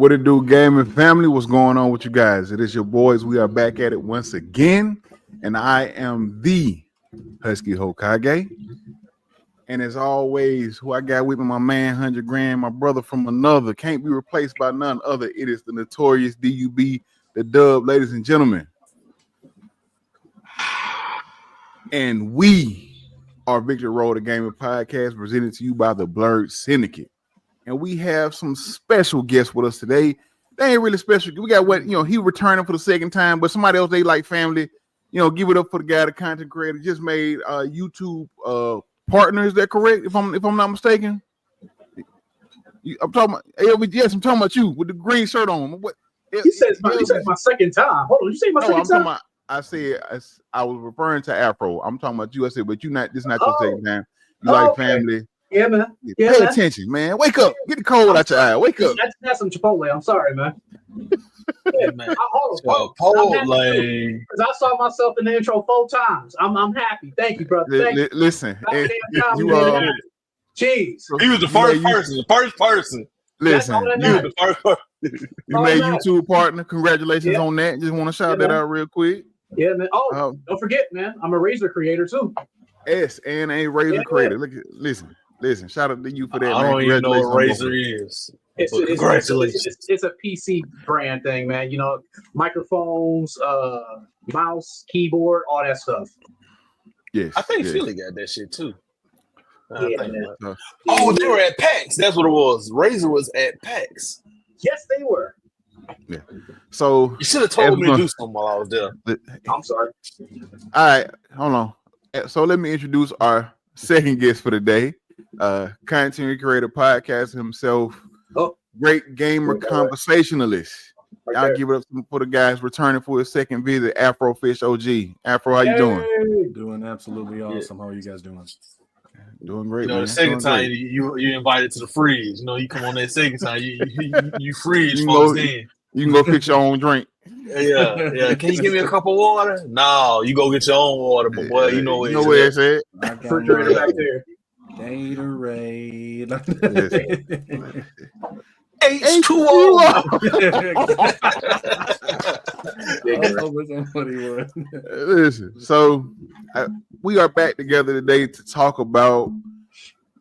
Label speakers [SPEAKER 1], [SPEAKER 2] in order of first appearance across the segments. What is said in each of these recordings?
[SPEAKER 1] What it do, gaming family? What's going on with you guys? It is your boys. We are back at it once again, and I am the Husky Hokage. And as always, who I got with me, my man, 100 grand, my brother from another, can't be replaced by none other. It is the notorious DUB, the Dub, ladies and gentlemen. And we are Victory Road, the Gaming Podcast, presented to you by the Blurred Syndicate. And we have some special guests with us today. They ain't really special. We got he returning for the second time, but somebody else they like family. Give it up for the guy, the content creator, just made YouTube partner. Is that correct? If I'm not mistaken, I'm talking about yes. I'm talking about you with the green shirt on. What?
[SPEAKER 2] He said my second time. Hold on, you say my second time?
[SPEAKER 1] I said I was referring to Afro. I'm talking about you. I said, but you not. This not your second time. You like family.
[SPEAKER 2] Yeah, man.
[SPEAKER 1] Pay attention, man. Wake up. Get the cold out your eye. Wake up.
[SPEAKER 2] That's some Chipotle. I'm sorry, man. Yeah, man. Chipotle. Because I saw myself in the intro 4 times. I'm happy. Thank you, brother.
[SPEAKER 1] Listen.
[SPEAKER 2] Jeez.
[SPEAKER 3] He was the first person. The first person.
[SPEAKER 1] Listen.
[SPEAKER 3] You were the first person.
[SPEAKER 1] You made YouTube partner. Congratulations on that. Just want to shout that out real quick.
[SPEAKER 2] Yeah, man. Oh, don't forget, man. I'm a Razor creator too.
[SPEAKER 1] Yes, and a Razor creator. Listen. Shout out to you for that.
[SPEAKER 3] I don't even know what Razor is.
[SPEAKER 2] Congratulations. It's a PC brand thing, man. Microphones, mouse, keyboard, all that stuff.
[SPEAKER 1] Yes.
[SPEAKER 3] I think Philly got that shit too.
[SPEAKER 2] They
[SPEAKER 3] were at PAX. That's what it was. Razor was at PAX.
[SPEAKER 2] Yes, they were.
[SPEAKER 1] Yeah. So
[SPEAKER 3] you should have told me to do something while I was there.
[SPEAKER 2] I'm sorry.
[SPEAKER 1] All right, hold on. So let me introduce our second guest for the day. Content creator, podcast himself, great gamer conversationalist. I'll give it up for the guys returning for his second visit, Afrofish OG. Afro, how you doing?
[SPEAKER 4] Doing absolutely awesome. How are you guys doing?
[SPEAKER 1] Doing great.
[SPEAKER 3] The second time you invited to the freeze. You come on that second time, you freeze.
[SPEAKER 1] You can go fix your own drink.
[SPEAKER 3] Yeah. Can you give me a cup of water? No, you go get your own water, but boy, you know where
[SPEAKER 1] it's at.
[SPEAKER 2] Refrigerator back there.
[SPEAKER 4] Gatorade.
[SPEAKER 3] H2O.
[SPEAKER 1] Listen, so we are back together today to talk about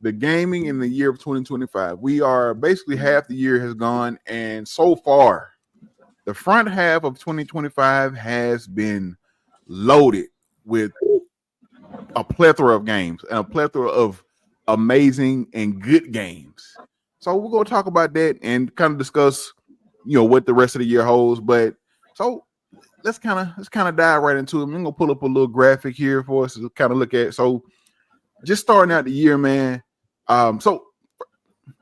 [SPEAKER 1] the gaming in the year of 2025. We are basically half the year has gone, and so far, the front half of 2025 has been loaded with a plethora of games and a plethora of amazing and good games. So we're going to talk about that and kind of discuss, what the rest of the year holds. But so let's kind of dive right into it. I'm going to pull up a little graphic here for us to kind of look at. So just starting out the year, man. So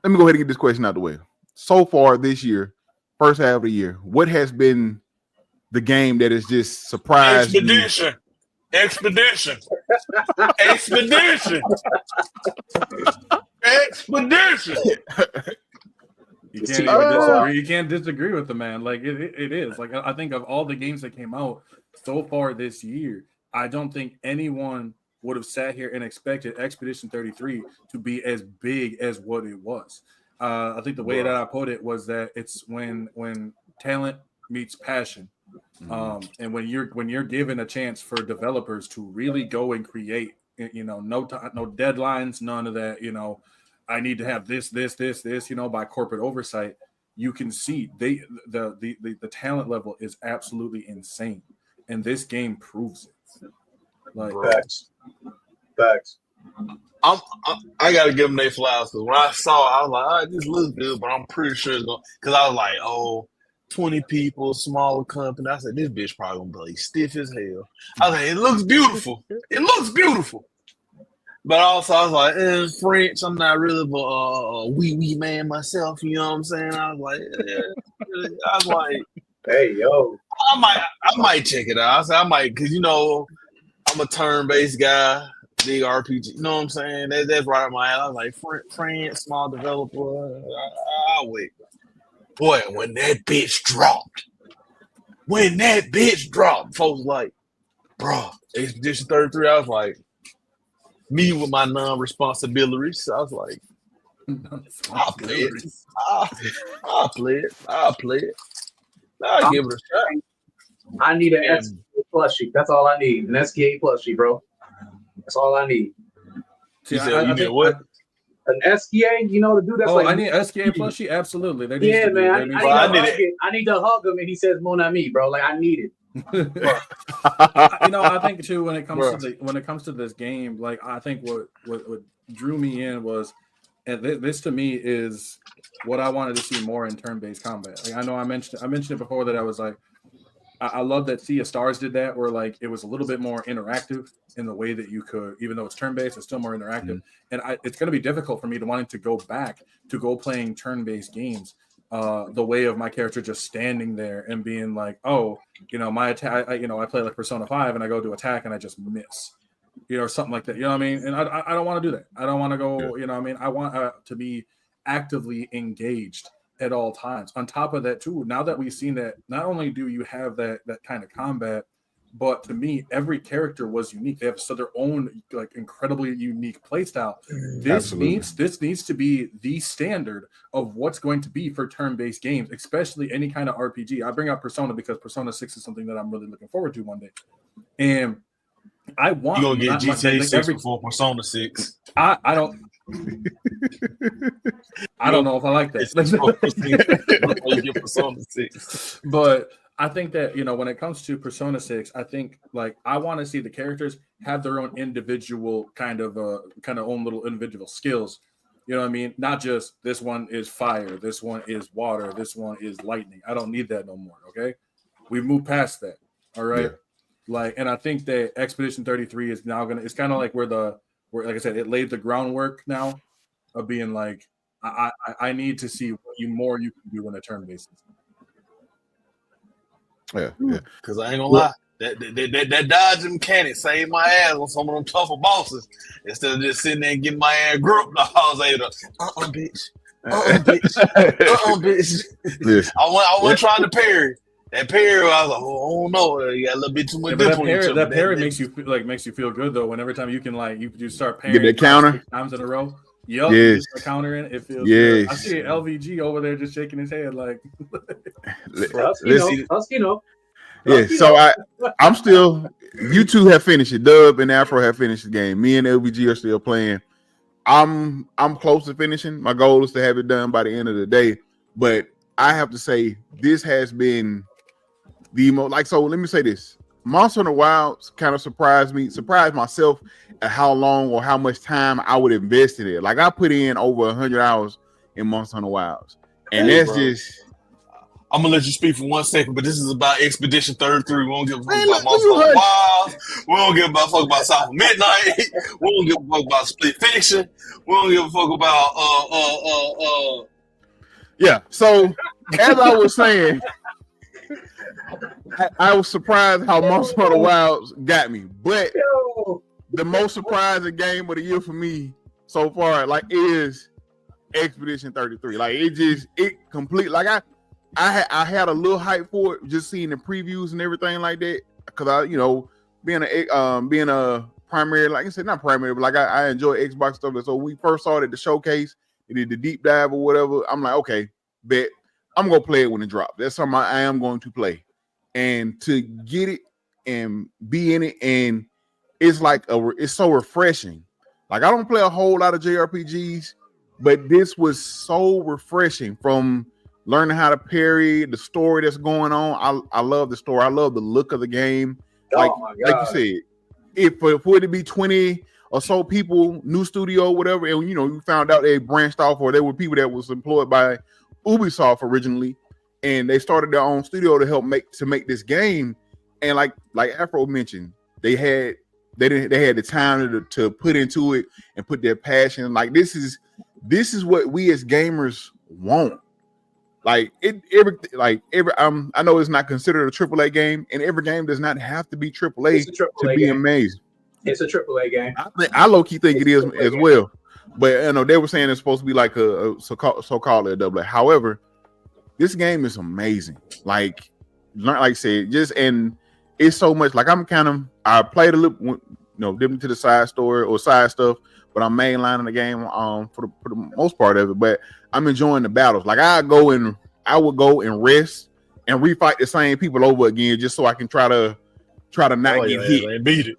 [SPEAKER 1] let me go ahead and get this question out the way. So far this year, first half of the year, what has been the game that has just surprised
[SPEAKER 3] Expedition.
[SPEAKER 1] You?
[SPEAKER 3] Expedition.
[SPEAKER 4] You can't disagree with the man. Like it is. Like I think of all the games that came out so far this year, I don't think anyone would have sat here and expected Expedition 33 to be as big as what it was. I think the way that I put it was that it's when talent meets passion. And when you're given a chance for developers to really go and create, no deadlines, none of that, I need to have this, by corporate oversight, you can see the talent level is absolutely insane. And this game proves it. Like
[SPEAKER 2] Facts.
[SPEAKER 3] I gotta give them their flowers because when I saw it, I was like, all right, this looks good, but I'm pretty sure it's gonna, because I was like, 20 people, smaller company. I said, this bitch probably gonna be stiff as hell. I was like, it looks beautiful. But also, I was like, in French, I'm not really a wee man myself. You know what I'm saying? I was like,
[SPEAKER 2] hey, yo.
[SPEAKER 3] I might check it out. I might, because, I'm a turn-based guy, big RPG. You know what I'm saying? That's right up my alley. I was like, France, small developer. I'll wait. Boy, when that bitch dropped, folks like, bro, Expedition 33, I was like, me with my non-responsibilities, I was like, I'll play it. I'll play it. I'll give it a shot.
[SPEAKER 2] I need an SKA plushie. That's all I need. An SKA plushie, bro. That's all I need.
[SPEAKER 3] See, you need what?
[SPEAKER 2] An SKA, you know, the dude that's
[SPEAKER 4] I need SKA plushie. Absolutely.
[SPEAKER 2] Man. I need to hug him, and he says, "Mon ami, bro." Like I need it.
[SPEAKER 4] I think too when it comes to this game, like I think what drew me in was, and this to me is what I wanted to see more in turn-based combat. Like I know I mentioned it before that I was like, I love that Sea of Stars did that, where like it was a little bit more interactive in the way that you could, even though it's turn-based, it's still more interactive. And it's going to be difficult for me to wanting to go back to playing turn-based games the way of my character just standing there and being like, oh, my attack, I play like Persona 5 and I go to attack and I just miss, or something like that. You know what I mean? And I don't want to do that. I don't want to go, I want to be actively engaged at all times. On top of that too, now that we've seen that, not only do you have that kind of combat, but to me, every character was unique. They have their own like incredibly unique play style. This needs to be the standard of what's going to be for turn-based games, especially any kind of RPG. I bring up Persona because Persona 6 is something that I'm really looking forward to one day. And I want
[SPEAKER 3] you gonna get GTA 6 before Persona 6.
[SPEAKER 4] I don't know if I like that. But I think that, when it comes to Persona 6, I think like I want to see the characters have their own individual kind of own little individual skills. You know what I mean? Not just this one is fire, this one is water, this one is lightning. I don't need that no more. Okay. We've moved past that. All right. Yeah. Like, and I think that Expedition 33 is now it's kind of like where like I said, it laid the groundwork now of being like, I need to see what more you can do in a turn basis.
[SPEAKER 1] Yeah.
[SPEAKER 3] Because I ain't gonna lie, that dodge mechanic saved my ass on some of them tougher bosses. Instead of just sitting there and getting my ass gripped, I was able to, bitch. Bitch. Yes. I wasn't trying to parry. That parry, I was like, oh no, you got a little bit too much.
[SPEAKER 4] That parry makes you feel good though. Whenever time you can you start parrying,
[SPEAKER 1] get that counter
[SPEAKER 4] times in a row. Yep, yes. Counter in it feels good. I see LVG over there just shaking his head like.
[SPEAKER 1] Yeah, so I'm still. You two have finished it. Dub and Afro have finished the game. Me and LVG are still playing. I'm close to finishing. My goal is to have it done by the end of the day. But I have to say, this has been the most. So let me say this: Monster Hunter Wilds kind of surprised myself at how long or how much time I would invest in it. Like I put in over 100 hours in Monster Hunter Wilds, and that's just.
[SPEAKER 3] I'm gonna let you speak for 1 second, but this is about Expedition 33. We don't give a fuck about Monster Hunter Wilds. We don't give a fuck about South of Midnight. We don't give a fuck about Split Fiction. We don't give a fuck about
[SPEAKER 1] Yeah. So as I was saying, I was surprised how Monster Hunter Wilds got me, but the most surprising game of the year for me so far, is Expedition 33. Like it complete. Like I had a little hype for it, just seeing the previews and everything like that. Because being a primary, like I said, not primary, but like I enjoy Xbox stuff. So we first saw it at the showcase. They did the deep dive or whatever. I'm like, okay, bet I'm gonna play it when it drops. That's something I am going to play, and to get it and be in it, and it's like it's so refreshing. Like I don't play a whole lot of JRPGs, but this was so refreshing from learning how to parry, the story that's going on. I love the story. I love the look of the game. Like you said, if for it to be 20 or so people, new studio, whatever, and you found out they branched off, or there were people that was employed by Ubisoft originally, and they started their own studio to help make this game. And like Afro mentioned, they had the time to put into it and put their passion. Like this is what we as gamers want. I know it's not considered a AAA game, and every game does not have to be AAA to be amazing.
[SPEAKER 2] It's a AAA game.
[SPEAKER 1] I low-key think it is as well. But they were saying it's supposed to be like a so-called a double A. However, this game is amazing. Like I said, and it's so much. Like I played a little, dipped into the side story or side stuff, but I'm mainlining the game for the most part of it. But I'm enjoying the battles. Like I would go and rest and refight the same people over again just so I can try to not get hit.
[SPEAKER 3] And beat it.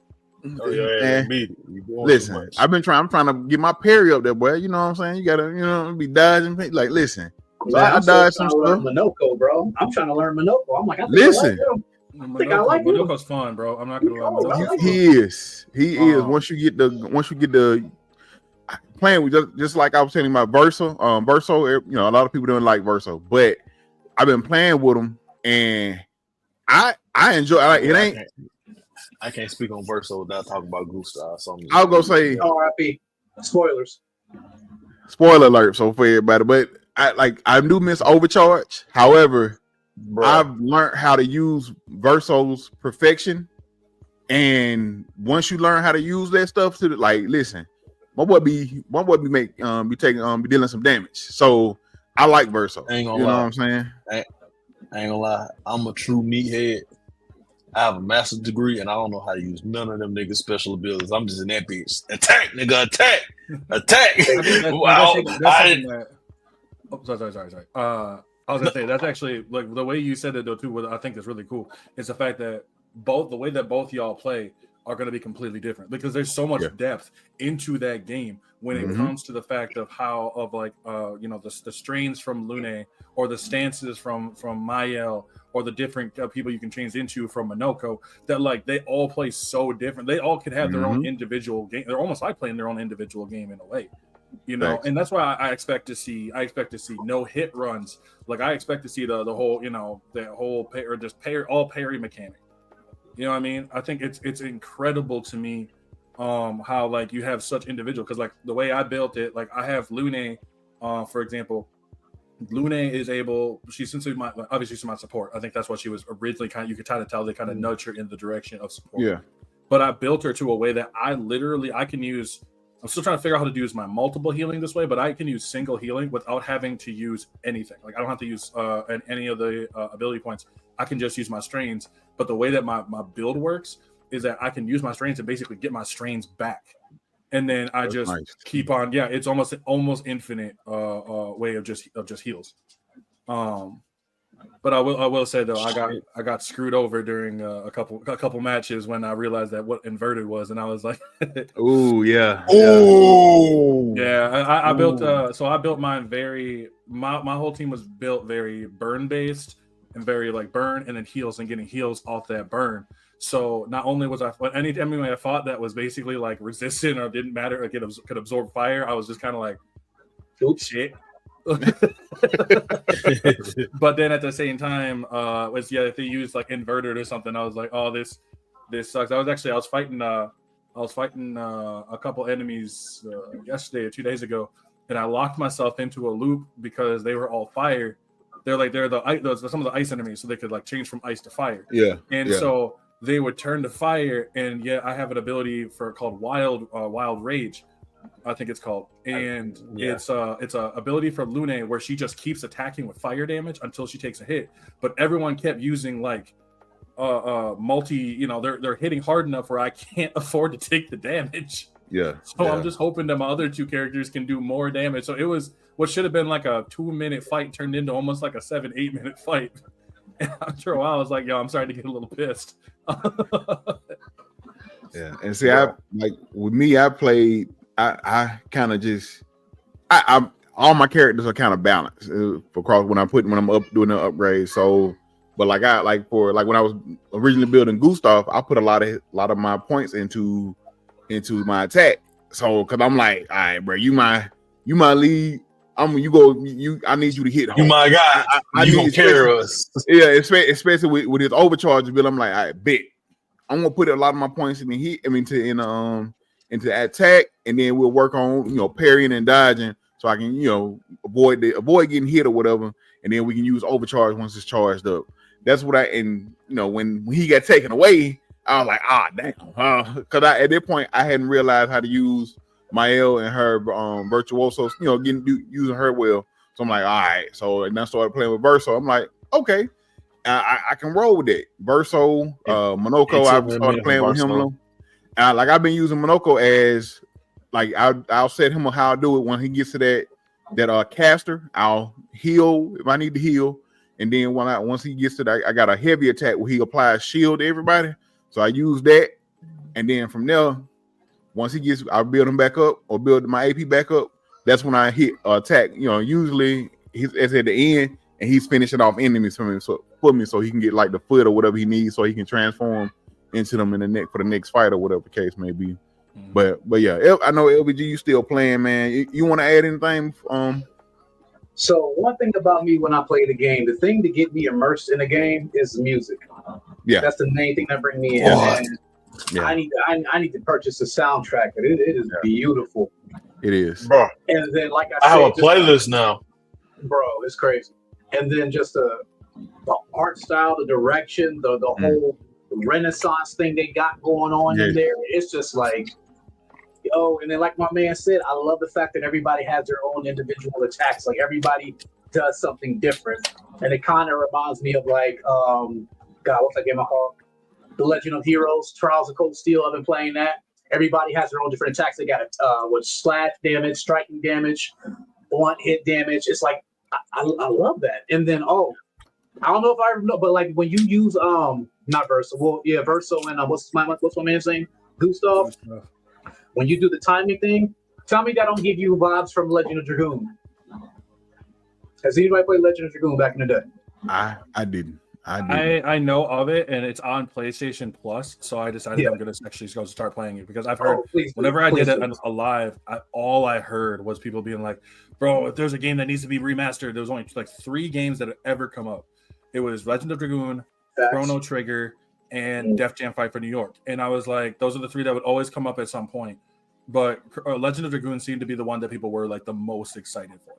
[SPEAKER 1] Listen, I'm trying to get my parry up there, boy. You know what I'm saying? You gotta, be dodging. Like, listen. So I dodged some stuff.
[SPEAKER 2] Minoko, bro. I'm trying to learn Minoko. I'm like,
[SPEAKER 1] listen.
[SPEAKER 2] I think I like him.
[SPEAKER 4] Minoko's fun, bro. I'm not gonna lie.
[SPEAKER 1] He is. Once you get the playing with just like I was telling you about Verso. Verso, a lot of people don't like Verso, but I've been playing with him and I enjoy.
[SPEAKER 3] I can't speak on Verso without talking about Gustav. So
[SPEAKER 1] I'll go say
[SPEAKER 2] R.I.P. Spoilers.
[SPEAKER 1] Spoiler alert so for everybody, but I do miss Overcharge. However, I've learned how to use Verso's perfection, and once you learn how to use that stuff, listen, my boy be dealing some damage. So I like Verso.
[SPEAKER 3] Ain't gonna
[SPEAKER 1] you know
[SPEAKER 3] lie.
[SPEAKER 1] what I'm saying?
[SPEAKER 3] I ain't gonna lie. I'm a true meathead. I have a master's degree, and I don't know how to use none of them niggas' special abilities. I'm just in that bitch. Attack, nigga, attack.
[SPEAKER 4] Sorry. I was gonna say that's actually like the way you said it though too. What I think is really cool is the fact that the way that both y'all play are going to be completely different because there's so much depth into that game when it comes to the fact of how the strains from Lune or the stances from Mayel or the different people you can change into from Minoko that like they all play so different. They all could have their own individual game. They're almost like playing their own individual game in a way.
[SPEAKER 1] Thanks.
[SPEAKER 4] And that's why I expect to see no hit runs. Like I expect to see the whole, that whole all parry mechanic. You know what I mean? I think it's incredible to me how like you have such individual because like the way I built it, like I have Lune, for example. Lune is able. She's my support. I think that's what she was originally you could kind of tell they kind of nudge her in the direction of support.
[SPEAKER 1] Yeah.
[SPEAKER 4] But I built her to a way that I can use. I'm still trying to figure out how to use my multiple healing this way, but I can use single healing without having to use anything. Like I don't have to use any of the ability points. I can just use my strains. But the way that my build works is that I can use my strains and basically get my strains back. And then I just keep on. Yeah, it's almost infinite way of just heals. But I will say though, I got screwed over during a couple matches when I realized that what inverted was, and I was like,
[SPEAKER 1] "Ooh, yeah,
[SPEAKER 3] oh,
[SPEAKER 4] yeah." I built I built mine very. My whole team was built very burn based and very like burn and then heals and getting heals off that burn. So not only was any enemy I fought that was basically like resistant or didn't matter, like could absorb fire, I was just kind of like,
[SPEAKER 2] oops,
[SPEAKER 4] shit. But then at the same time, if they used like inverted or something, I was like, oh, this sucks. I was fighting a couple enemies yesterday or 2 days ago, and I locked myself into a loop because they were all fire. They're some of the ice enemies, so they could like change from ice to fire.
[SPEAKER 1] Yeah,
[SPEAKER 4] so they would turn to fire, and I have an ability called Wild Rage, I think it's called, and it's a ability for Lune where she just keeps attacking with fire damage until she takes a hit. But everyone kept using like multi, they're hitting hard enough where I can't afford to take the damage.
[SPEAKER 1] Yeah.
[SPEAKER 4] So I'm just hoping that my other two characters can do more damage. So it was what should have been like a 2-minute fight turned into almost like a 7-8 minute fight. And after a while, I was like, yo, I'm starting to get a little pissed.
[SPEAKER 1] Yeah, and see, with me, I played. I kind of just, I'm all my characters are kind of balanced when I'm up doing the upgrade. So, but when I was originally building Gustav, I put a lot of my points into my attack. So, cause I'm like, all right, bro, you my lead. I need you to hit home.
[SPEAKER 3] You my guy. You gonna carry us.
[SPEAKER 1] Yeah, especially with his overcharge bill. I'm like, all right, bet. I'm gonna put a lot of my points into attack, and then we'll work on parrying and dodging, so I can avoid getting hit or whatever, and then we can use overcharge once it's charged up. That's what when he got taken away, I was like, damn, because at that point I hadn't realized how to use Mayel and her virtuoso, using her well. So I'm like, all right. So and I started playing with Verso. I'm like, okay, I can roll with it. Verso, Minoko, I started playing with him. I've been using Minoko as like I'll set him on how I do it when he gets to that caster. I'll heal if I need to heal, and then once he gets to that, I got a heavy attack where he applies shield to everybody. So I use that, and then from there, once he gets, I'll build him back up or build my AP back up. That's when I hit attack. Usually it's at the end, and he's finishing off enemies for me, so he can get like the foot or whatever he needs, so he can transform into them in the neck for the next fight or whatever the case may be. But yeah, I know LBG, you still playing, man. You want to add anything?
[SPEAKER 2] So one thing about me when I play the game, the thing to get me immersed in the game is the music.
[SPEAKER 1] Yeah,
[SPEAKER 2] that's the main thing that brings me in. Yeah. I need to purchase the soundtrack. It is beautiful.
[SPEAKER 1] It is,
[SPEAKER 3] bro.
[SPEAKER 2] And then, like I
[SPEAKER 3] have a playlist now,
[SPEAKER 2] bro. It's crazy. And then just the art style, the direction, the whole Renaissance thing they got going on in there. It's just like, and then like my man said, I love the fact that everybody has their own individual attacks. Like everybody does something different. And it kind of reminds me of like, what's that game I call? The Legend of Heroes, Trials of Cold Steel. I've been playing that. Everybody has their own different attacks. They got slash damage, striking damage, blunt hit damage. It's like, I love that. And then, I don't know if I know, but like when you use not Verso, Verso and what's my man's name? Gustav. When you do the timing thing, tell me that don't give you vibes from Legend of Dragoon. Has anybody played Legend of Dragoon back in the day?
[SPEAKER 1] I didn't.
[SPEAKER 4] I know of it, and it's on PlayStation Plus, so I decided I'm going to actually go start playing it because I've heard whenever I did it live, all I heard was people being like, bro, if there's a game that needs to be remastered, there was only like 3 games that have ever come up. It was Legend of Dragoon, Chrono Trigger, and Def Jam Fight for New York. And I was like, those are the 3 that would always come up at some point. But Legend of Dragoon seemed to be the one that people were like the most excited for.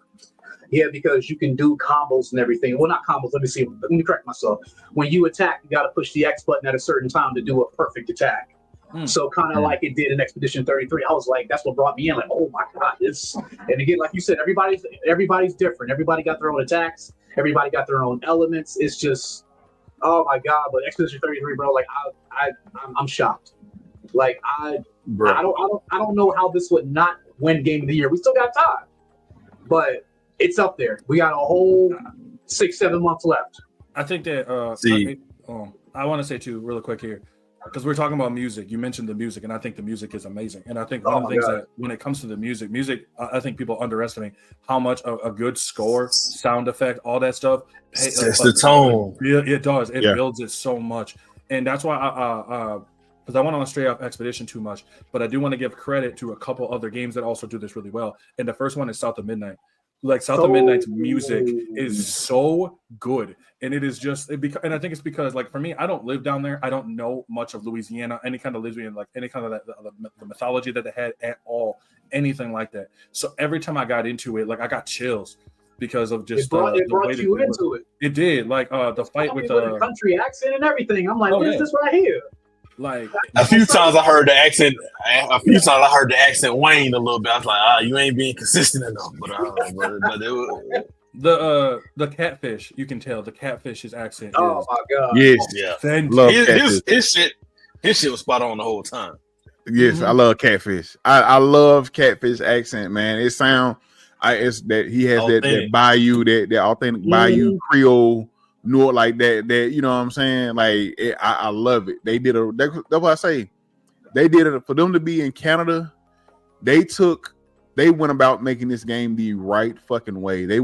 [SPEAKER 2] Yeah, because you can do combos and everything. Well, not combos. Let me correct myself. When you attack, you got to push the X button at a certain time to do a perfect attack. So kind of like it did in Expedition 33. I was like, that's what brought me in. Like, oh my God, and again, like you said, everybody's different. Everybody got their own attacks. Everybody got their own elements. It's just, oh my God. But Expedition 33, bro, like I'm shocked. Like I don't know how this would not win Game of the Year. We still got time, but it's up there. We got a whole 6-7 months left.
[SPEAKER 4] I think that I want to say too, real quick here, because we're talking about music. You mentioned the music, and I think the music is amazing. And I think one of the things that when it comes to the music, I think people underestimate how much a good score, sound effect, all that stuff.
[SPEAKER 3] It's the tone.
[SPEAKER 4] It does. It builds it so much, and that's why because I want to stray off Expedition too much, but I do want to give credit to a couple other games that also do this really well. And the first one is South of Midnight. Like South of Midnight's music is so good, and it is just and I think it's because like for me, I don't live down there. I don't know much of Louisiana, any kind of Louisiana, like any kind of the mythology that they had at all, anything like that. So every time I got into it, like I got chills because of just
[SPEAKER 2] it brought you into it.
[SPEAKER 4] It did, like the fight with the
[SPEAKER 2] country accent and everything. I'm like, what is this right here?
[SPEAKER 4] Like
[SPEAKER 3] a few times I heard the accent. Wane a little bit. I was like, you ain't being consistent enough. But it was,
[SPEAKER 4] the catfish, you can tell the catfish's accent.
[SPEAKER 2] Oh my God!
[SPEAKER 1] Yes, love
[SPEAKER 3] his shit was spot on the whole time.
[SPEAKER 1] Yes, I love catfish. I love catfish accent, man. It sound, it's that he has that Bayou, that authentic Bayou Creole. Like that you know what I'm saying? Like I love it. They did that's what I say. They did it for them to be in Canada. They went about making this game the right fucking way. They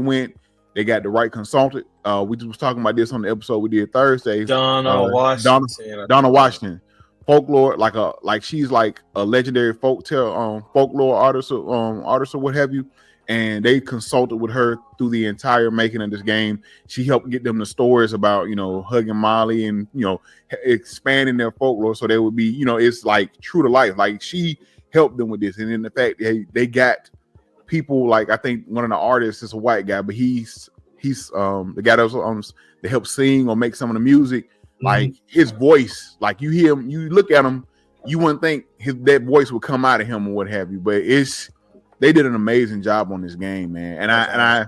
[SPEAKER 1] got the right consultant. We was talking about this on the episode we did Thursday.
[SPEAKER 3] Donna
[SPEAKER 1] Washington. Folklore, like she's like a legendary folklore artist or what have you. And they consulted with her through the entire making of this game. She helped get them the stories about, hugging Molly and, expanding their folklore so they would be, it's like true to life. Like she helped them with this. And then the fact they got people like, I think one of the artists is a white guy, but he's the guy that was that helped sing or make some of the music. Like his voice, like you hear him, you look at him, you wouldn't think that voice would come out of him or what have you, but they did an amazing job on this game, man. I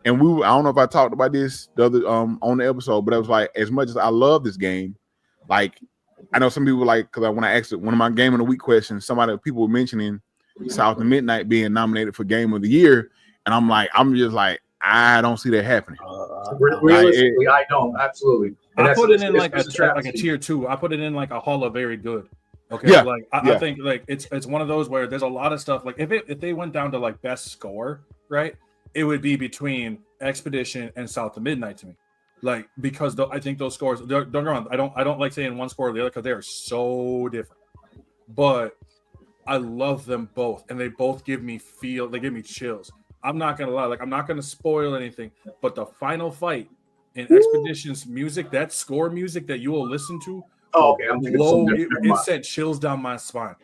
[SPEAKER 1] don't know if I talked about this the other on the episode, but it was like, as much as I love this game, like I know some people like, because when I asked one of my game of the week questions, people were mentioning South of Midnight being nominated for Game of the Year, and I'm just like, I don't see that happening.
[SPEAKER 2] Realistically, I don't. Absolutely. And
[SPEAKER 4] I put it in like a
[SPEAKER 2] travesty.
[SPEAKER 4] tier 2. I put it in like a Hall of Very Good. Okay,
[SPEAKER 1] Yeah,
[SPEAKER 4] like I think like it's one of those where there's a lot of stuff. Like if they went down to like best score, right, it would be between Expedition and South of Midnight to me. Like because I think those scores. Don't get me wrong. I don't like saying one score or the other because they are so different. But I love them both, and they both give me They give me chills. I'm not gonna lie. Like I'm not gonna spoil anything, but the final fight in Expedition's music, that score music that you will listen to.
[SPEAKER 2] Oh, okay. I'm
[SPEAKER 4] It sent chills down my spine,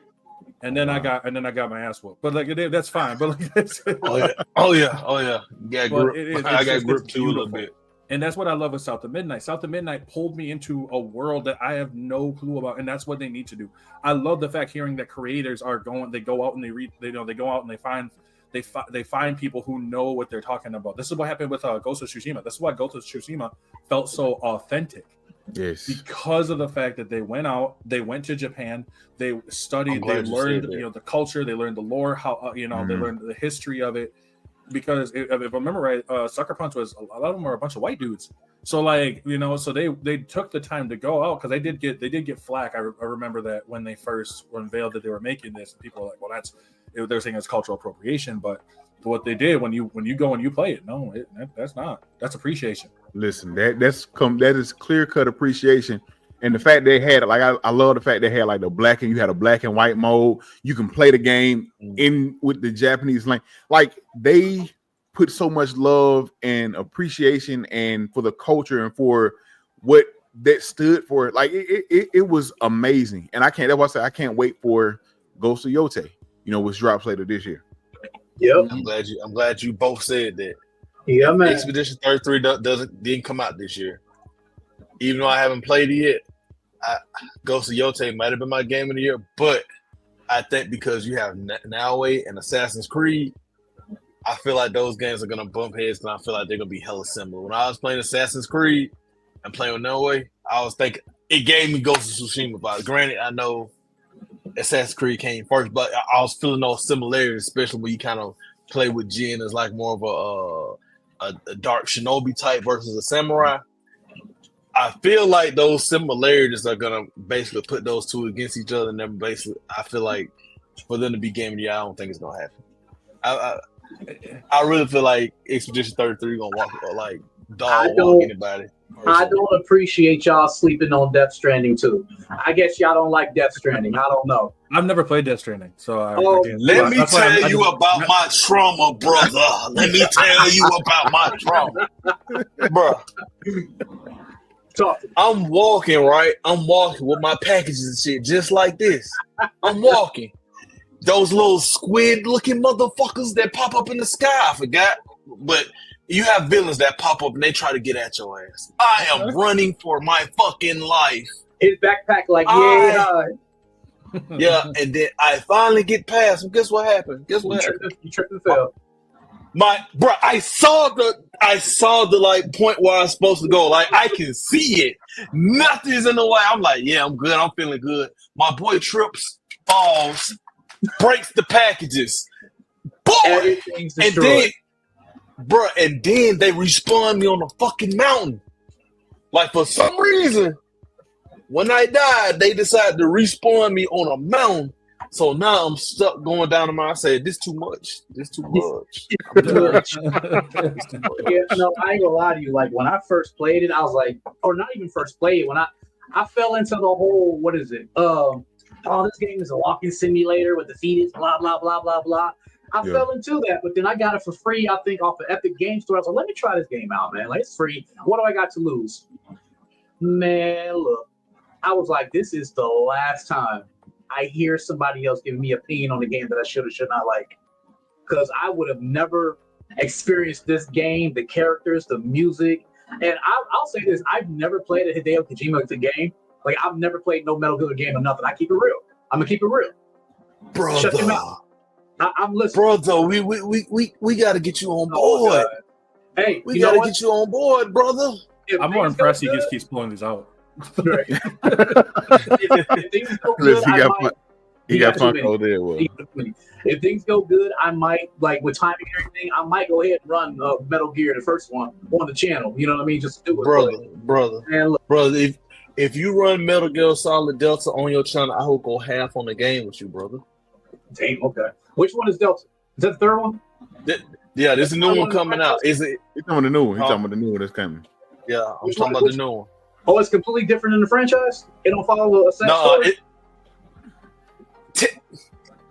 [SPEAKER 4] and then I got my ass whooped. But like that's fine. But like that's,
[SPEAKER 3] oh yeah. Yeah, I got grip too a little bit.
[SPEAKER 4] And that's what I love with South of Midnight. South of Midnight pulled me into a world that I have no clue about, and that's what they need to do. I love the fact hearing that creators are they go out and they read, they go out and they find people who know what they're talking about. This is what happened with Ghost of Tsushima. This is why Ghost of Tsushima felt so authentic.
[SPEAKER 1] Yes,
[SPEAKER 4] because of the fact that they went out, they went to Japan, they studied, they learned, the culture, they learned the lore, how they learned the history of it. Because if I remember right, Sucker Punch was a lot of them were a bunch of white dudes. So like so they took the time to go out because they did get flack. I remember that when they first unveiled that they were making this, and people were like, well, they're saying it's cultural appropriation, but what they did when you go and you play it, no, that's appreciation.
[SPEAKER 1] Listen, that is clear cut appreciation, and the fact they had like I love the fact they had like you had a black and white mode. You can play the game in with the Japanese language. Like they put so much love and appreciation and for the culture and for what that stood for. Like it was amazing, and that's why I say I can't wait for Ghost of Yote, which drops later this year.
[SPEAKER 2] Yep.
[SPEAKER 3] I'm glad you both said that.
[SPEAKER 2] Yeah, man.
[SPEAKER 3] Expedition 33 didn't come out this year. Even though I haven't played it yet, Ghost of Yote might have been my game of the year, but I think because you have Noway and Assassin's Creed, I feel like those games are gonna bump heads, and I feel like they're gonna be hella similar. When I was playing Assassin's Creed and playing with Noway, I was thinking it gave me Ghost of Tsushima vibes. Granted, I know Assassin's Creed came first, but I was feeling those similarities, especially when you kind of play with Jin as like more of a dark shinobi type versus a samurai. I feel like those similarities are gonna basically put those two against each other, and then basically, I feel like for them to be game of the year, I don't think it's gonna happen. I really feel like Expedition 33 gonna walk anybody.
[SPEAKER 2] I don't appreciate y'all sleeping on Death Stranding too. I guess y'all don't like Death Stranding. I don't know.
[SPEAKER 4] I've never played Death Stranding, so
[SPEAKER 3] let me tell you about my trauma, brother. Let me tell you about my trauma, bro. I'm walking, right? I'm walking with my packages and shit, just like this. I'm walking. Those little squid-looking motherfuckers that pop up in the sky, I forgot. But you have villains that pop up and they try to get at your ass. I am running for my fucking life.
[SPEAKER 2] His backpack,
[SPEAKER 3] yeah, and then I finally get past him. Guess what happened?
[SPEAKER 2] You tripped and fell.
[SPEAKER 3] I saw the like point where I'm supposed to go. Like I can see it. Nothing's in the way. I'm like, yeah, I'm good. I'm feeling good. My boy trips, falls, breaks the packages. Boy,
[SPEAKER 2] everything's destroyed.
[SPEAKER 3] And then they respawn me on a fucking mountain. Like for some reason, when I died, they decided to respawn me on a mountain. So now I'm stuck going down the mountain. I said, this too much. This too much.
[SPEAKER 2] Yeah, no, I ain't gonna lie to you. Like when I first played it, I was like, or not even first played it, when I fell into the whole, what is it? This game is a walking simulator with the fetus, blah, blah, blah, blah, blah. I fell into that, but then I got it for free, I think, off of Epic Game Store. I was like, let me try this game out, man. Like, it's free. What do I got to lose? Man, look. I was like, this is the last time I hear somebody else giving me an opinion on the game that I should or should not like. Because I would have never experienced this game, the characters, the music. And I'll say this, I've never played a Hideo Kojima game. Like, I've never played no Metal Gear game or nothing. I keep it real. I'm going to keep it real.
[SPEAKER 3] Brother.
[SPEAKER 2] Shut your mouth. I'm listening.
[SPEAKER 3] Brother, we got to get you on board.
[SPEAKER 2] Hey,
[SPEAKER 3] we got to get you on board, brother.
[SPEAKER 4] I'm more impressed he just keeps pulling these out.
[SPEAKER 2] If things go good,
[SPEAKER 1] He got Funko there. Well,
[SPEAKER 2] If things go good, I might, like with timing and everything, I might go ahead and run Metal Gear, the first one, on the channel. You know what I mean? Just do it,
[SPEAKER 3] brother.
[SPEAKER 2] And look,
[SPEAKER 3] Brother, if you run Metal Gear Solid Delta on your channel, I will go half on the game with you, brother.
[SPEAKER 2] damn, okay. Which one is Delta? Is that the third one?
[SPEAKER 3] Yeah, there's a new one coming out. Is it?
[SPEAKER 1] he's talking about the new one. He's talking about the new one that's coming.
[SPEAKER 3] Yeah, I'm
[SPEAKER 2] Which
[SPEAKER 3] talking
[SPEAKER 2] one?
[SPEAKER 3] about the new one.
[SPEAKER 2] Oh, it's completely different in the franchise? It don't follow a same
[SPEAKER 3] No,
[SPEAKER 2] story?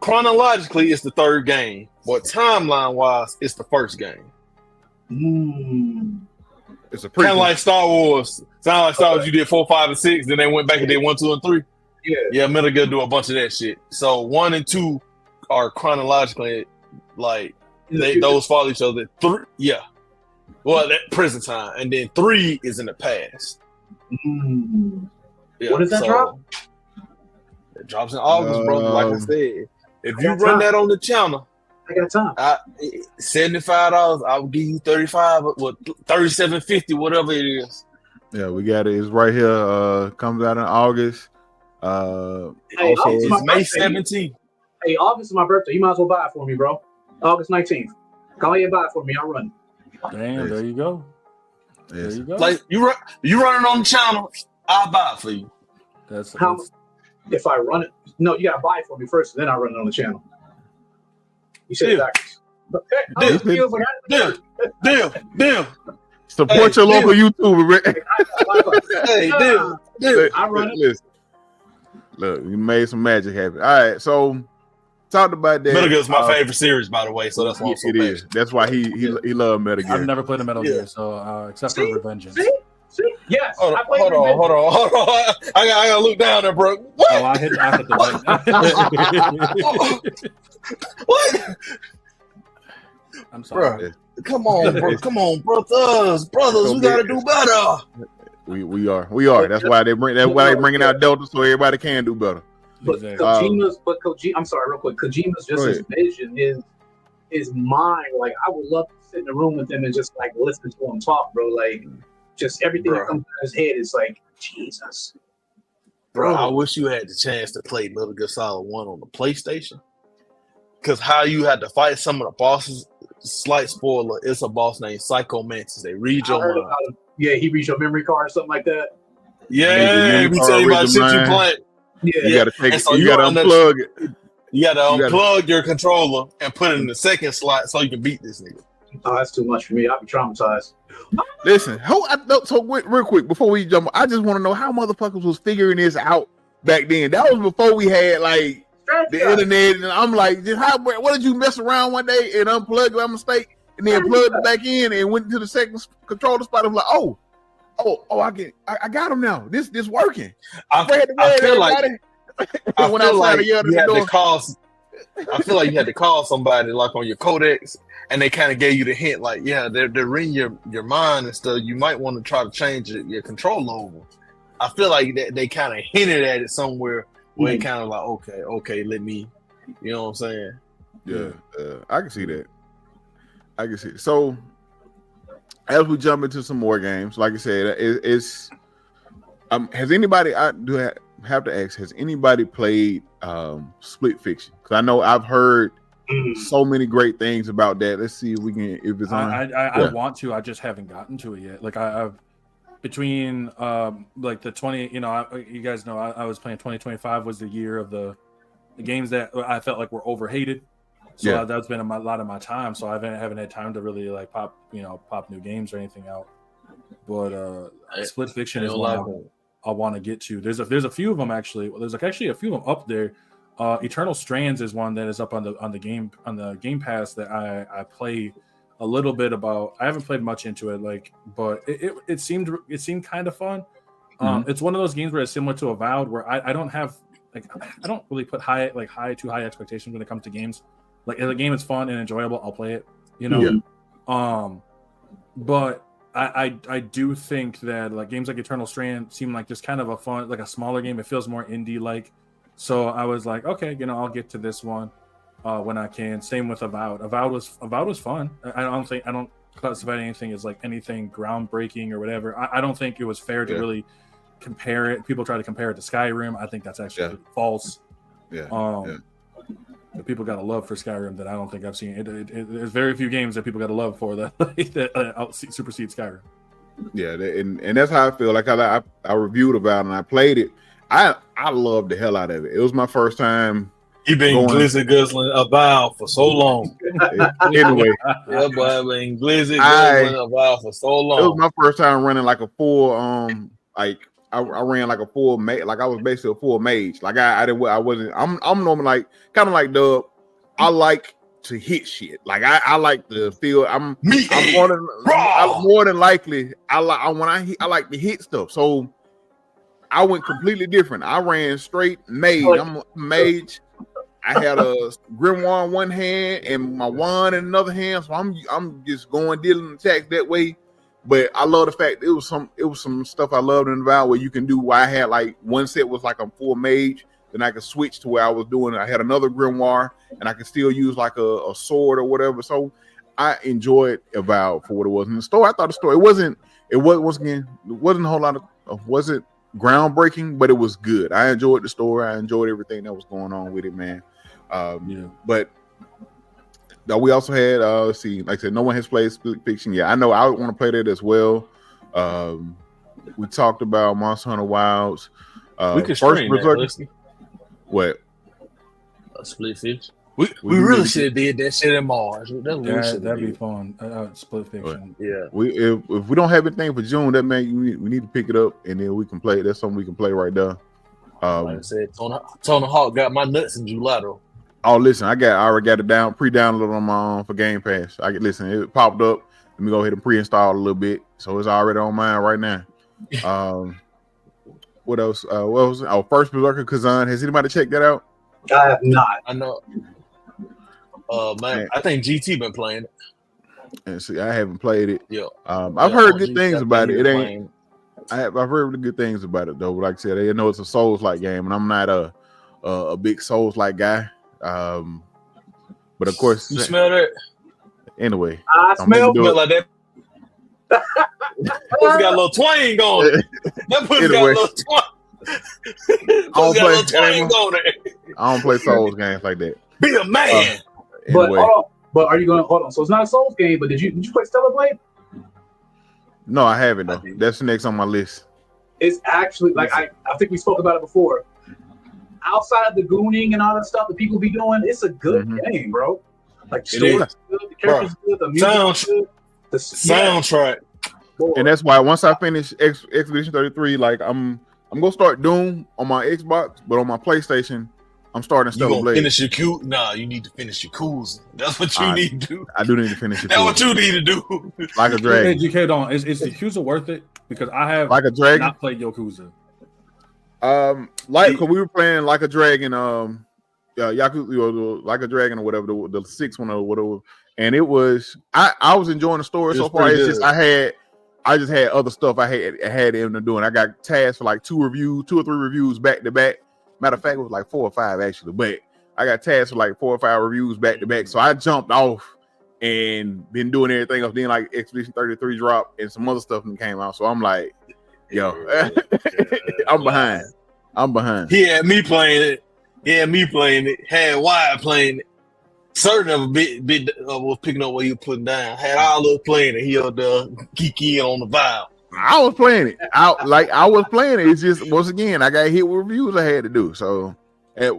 [SPEAKER 3] chronologically, it's the third game, but timeline-wise, it's the first game.
[SPEAKER 1] It's a
[SPEAKER 3] Kind
[SPEAKER 1] prequel.
[SPEAKER 3] of like Star Wars. Sound like Star Wars. You did 4, 5, and 6, then they went back and did 1, 2, and 3.
[SPEAKER 2] Yeah.
[SPEAKER 3] Yeah, Metal Gear do a bunch of that shit. So 1 and 2 are chronologically like those follow each other. 3, yeah. Well, that present time, and then 3 is in the past. Yeah,
[SPEAKER 2] When does that drop?
[SPEAKER 3] It drops in August, brother. Like I said, if you run that on the channel,
[SPEAKER 2] I got time.
[SPEAKER 3] $75, I will give you 35, what $37.50, whatever it is.
[SPEAKER 1] Yeah, we got it. It's right here. Comes out in August.
[SPEAKER 2] Hey,
[SPEAKER 1] Also,
[SPEAKER 2] August is my
[SPEAKER 3] It's May
[SPEAKER 2] birthday.
[SPEAKER 3] 17th.
[SPEAKER 2] Hey, August is my birthday. You might as well buy it for me, bro. August 19th. Call me and buy it for me. I'll run.
[SPEAKER 4] Damn, there you go. There
[SPEAKER 1] yes.
[SPEAKER 4] you go.
[SPEAKER 3] Like you running on the channel, I'll buy it for you.
[SPEAKER 4] That's
[SPEAKER 2] How if I run it? No, you gotta buy it for me first, and then I run it on the channel. You said it
[SPEAKER 3] Deal.
[SPEAKER 2] backwards. But, hey, I was feels like
[SPEAKER 3] Deal.
[SPEAKER 1] Support
[SPEAKER 3] Hey,
[SPEAKER 1] your local YouTuber, Rick.
[SPEAKER 3] Hey, deal.
[SPEAKER 2] I run it.
[SPEAKER 1] Listen. Look, you made some magic happen. All right, so talked about that.
[SPEAKER 3] Metal Gear is my favorite series, by the way, so that's why I'm so
[SPEAKER 1] it is.
[SPEAKER 3] passionate.
[SPEAKER 1] That's why he loved Metal Gear.
[SPEAKER 4] I've never played a Metal
[SPEAKER 3] Yeah.
[SPEAKER 4] Gear, so except
[SPEAKER 2] See?
[SPEAKER 4] for Revengeance.
[SPEAKER 2] See? Yes.
[SPEAKER 3] Hold
[SPEAKER 2] I
[SPEAKER 3] on,
[SPEAKER 2] played
[SPEAKER 3] hold on,
[SPEAKER 2] Revenge.
[SPEAKER 3] hold on. I gotta look down there, bro. What?
[SPEAKER 4] Oh, I hit the button.
[SPEAKER 3] What?
[SPEAKER 4] I'm sorry.
[SPEAKER 3] Bro, come on, bro. Come on, brothers. We gotta do better.
[SPEAKER 1] We are. That's why they bringing out Delta so everybody can do better.
[SPEAKER 2] But
[SPEAKER 4] Exactly.
[SPEAKER 2] Kojima, I'm sorry, real quick. Kojima's just his vision, his mind. Like, I would love to sit in a room with him and just like listen to him talk, bro. Like, just everything that comes out of his head is like, Jesus.
[SPEAKER 3] Bro, I wish you had the chance to play Metal Gear Solid 1 on the PlayStation. Because how you had to fight some of the bosses, slight spoiler, it's a boss named Psycho Mantis. They read
[SPEAKER 2] I
[SPEAKER 3] your
[SPEAKER 2] heard
[SPEAKER 3] mind.
[SPEAKER 2] about him. Yeah, he reads your memory card or something like that.
[SPEAKER 3] Yeah, we tell you about shit you play.
[SPEAKER 2] Yeah.
[SPEAKER 1] You gotta take
[SPEAKER 3] And
[SPEAKER 1] it.
[SPEAKER 3] so
[SPEAKER 1] You
[SPEAKER 3] you
[SPEAKER 1] gotta
[SPEAKER 3] on the-
[SPEAKER 1] unplug it.
[SPEAKER 3] You gotta unplug your controller and put it in the second slot so you can beat this nigga.
[SPEAKER 2] Oh, that's too much for me. I'd be traumatized.
[SPEAKER 1] Listen, real quick before we jump, I just want to know how motherfuckers was figuring this out back then. That was before we had like the internet, and I'm like, what did you mess around one day and unplug it by mistake, and then plugged it back in and went to the second controller spot? I'm like, I got him now. This working.
[SPEAKER 3] I feel like you had to call somebody like on your codex, and they kind of gave you the hint, like, yeah, they're reading your mind and stuff. You might want to try to change your control over. I feel like they kind of hinted at it somewhere where it kind of like, okay, let me, you know what I'm saying?
[SPEAKER 1] Yeah, I can see that. I can see it. So as we jump into some more games, like I said, it's has anybody? I do have to ask: has anybody played Split Fiction? Because I know I've heard so many great things about that. Let's see if we can. If it's on,
[SPEAKER 4] I want to. I just haven't gotten to it yet. Like I've between like the 20. You know, you guys know I was playing 2025 was the year of the games that I felt like were overhated. So that's been a lot of my time. So I haven't had time to really like pop new games or anything out. But Split Fiction is one I want to get to. There's a few of them actually. There's actually a few of them up there. Eternal Strands is one that is up on the Game Pass that I play a little bit about. I haven't played much into it, but it seemed kind of fun. It's one of those games where it's similar to Avowed, where I don't really put too high expectations when it comes to games. Like if the game is fun and enjoyable, I'll play it. But I do think that like games like Eternal Strand seem like just kind of a fun, like a smaller game. It feels more indie like. So I was like, okay, I'll get to this one when I can. Same with Avowed. Avowed was fun. I don't classify anything as like anything groundbreaking or whatever. I don't think it was fair to really compare it. People try to compare it to Skyrim. I think that's actually false.
[SPEAKER 1] Yeah.
[SPEAKER 4] But people got a love for Skyrim that I don't think I've seen. There's very few games that people got a love for that supersede Skyrim.
[SPEAKER 1] Yeah, and that's how I feel. Like I reviewed about it and I played it. I loved the hell out of it. It was my first time.
[SPEAKER 3] He been glizzy guzzling a Valve for so long.
[SPEAKER 1] Anyway,
[SPEAKER 3] Yeah, boy, been glizzy guzzling a Valve for so long.
[SPEAKER 1] It was my first time running like a full like I ran like a full mage, like I was basically a full mage. Like I'm normally like kind of like Dub. I like to hit shit. Like I like to feel I'm more than likely I like to hit stuff. So I went completely different. I ran straight mage. I'm a mage. I had a grimoire in one hand and my wand in another hand. So I'm just going dealing attacks that way. But I love the fact it was some stuff I loved in the Valve where you can do. Where I had like one set was like I'm full mage, then I could switch to where I was doing. I had another grimoire, and I could still use like a sword or whatever. So I enjoyed Valve for what it was in the store. I thought the store it wasn't a whole lot of wasn't groundbreaking, but it was good. I enjoyed the store. I enjoyed everything that was going on with it, man. But. We also had let's see, like I said, no one has played Split Fiction. Yeah, I know I want to play that as well. We talked about Monster Hunter Wilds.
[SPEAKER 3] We could stream that.
[SPEAKER 1] What?
[SPEAKER 3] Split Fiction. We really should have did that shit in Mars.
[SPEAKER 4] That'd be fun. Split Fiction.
[SPEAKER 3] Yeah.
[SPEAKER 1] If we don't have anything for June, that man, we need to pick it up and then we can play. That's something we can play right there.
[SPEAKER 3] Like I said, Tony Hawk got my nuts in July though.
[SPEAKER 1] Oh, listen, I already got it pre-downloaded on my own for Game Pass. It popped up. Let me go ahead and pre-install a little bit, so it's already on mine right now. What else? What was it? First Berserker Kazan. Has anybody checked that out?
[SPEAKER 2] I have not.
[SPEAKER 3] I know. Man, I think GT been playing it.
[SPEAKER 1] And see, I haven't played it.
[SPEAKER 3] Yeah.
[SPEAKER 1] I've heard good things about it. It ain't. I've heard good things about it though. Like I said, I know it's a Souls-like game, and I'm not a big Souls-like guy. But of course,
[SPEAKER 3] you smell that?
[SPEAKER 1] Anyway,
[SPEAKER 2] I smell
[SPEAKER 3] like that. That pussy got a little twang on it. That pussy got a little twang.
[SPEAKER 1] I don't play Souls games like that.
[SPEAKER 3] Be a man.
[SPEAKER 1] Anyway.
[SPEAKER 2] But are you going to hold on? So it's not a Souls game, but did you play Stellar Blade?
[SPEAKER 1] No, I haven't though. That's next on my list.
[SPEAKER 2] It's actually like I think we spoke about it before. Outside of the gooning and all that stuff that people be doing, it's a good game, bro. Like the story's good, the characters good, the music's good, the
[SPEAKER 3] soundtrack.
[SPEAKER 1] And that's why once I finish Expedition 33, like I'm gonna start Doom on my Xbox, but on my PlayStation, I'm starting Stellar Blade.
[SPEAKER 3] Finish your you need to finish your Yakuza. That's what you need to do.
[SPEAKER 1] I do need to finish Yakuza.
[SPEAKER 3] That's what you need to do.
[SPEAKER 1] Like a Dragon.
[SPEAKER 4] Educate on. Is Yakuza worth it? Because I have
[SPEAKER 1] Like a Dragon.
[SPEAKER 4] Not played Yakuza.
[SPEAKER 1] Like we were playing Like a Dragon, Yakuza, Like a Dragon or whatever, the 6th one or whatever, and it was I was enjoying the story so far. It's just I just had other stuff I had him doing. I got tasked for like 2 or 3 reviews back to back. Matter of fact, it was like 4 or 5 actually, but I got tasked for like 4 or 5 reviews back to back. So I jumped off and been doing everything else. Then like Expedition 33 dropped and some other stuff came out. So I'm like, yo, I'm behind.
[SPEAKER 3] He had me playing it. Had Wyatt playing it. Certain of a bit was picking up what he was putting down. Had all of us playing it. He had Kiki on the vibe.
[SPEAKER 1] I was playing it. I was playing it. It's just once again I got hit with reviews I had to do. So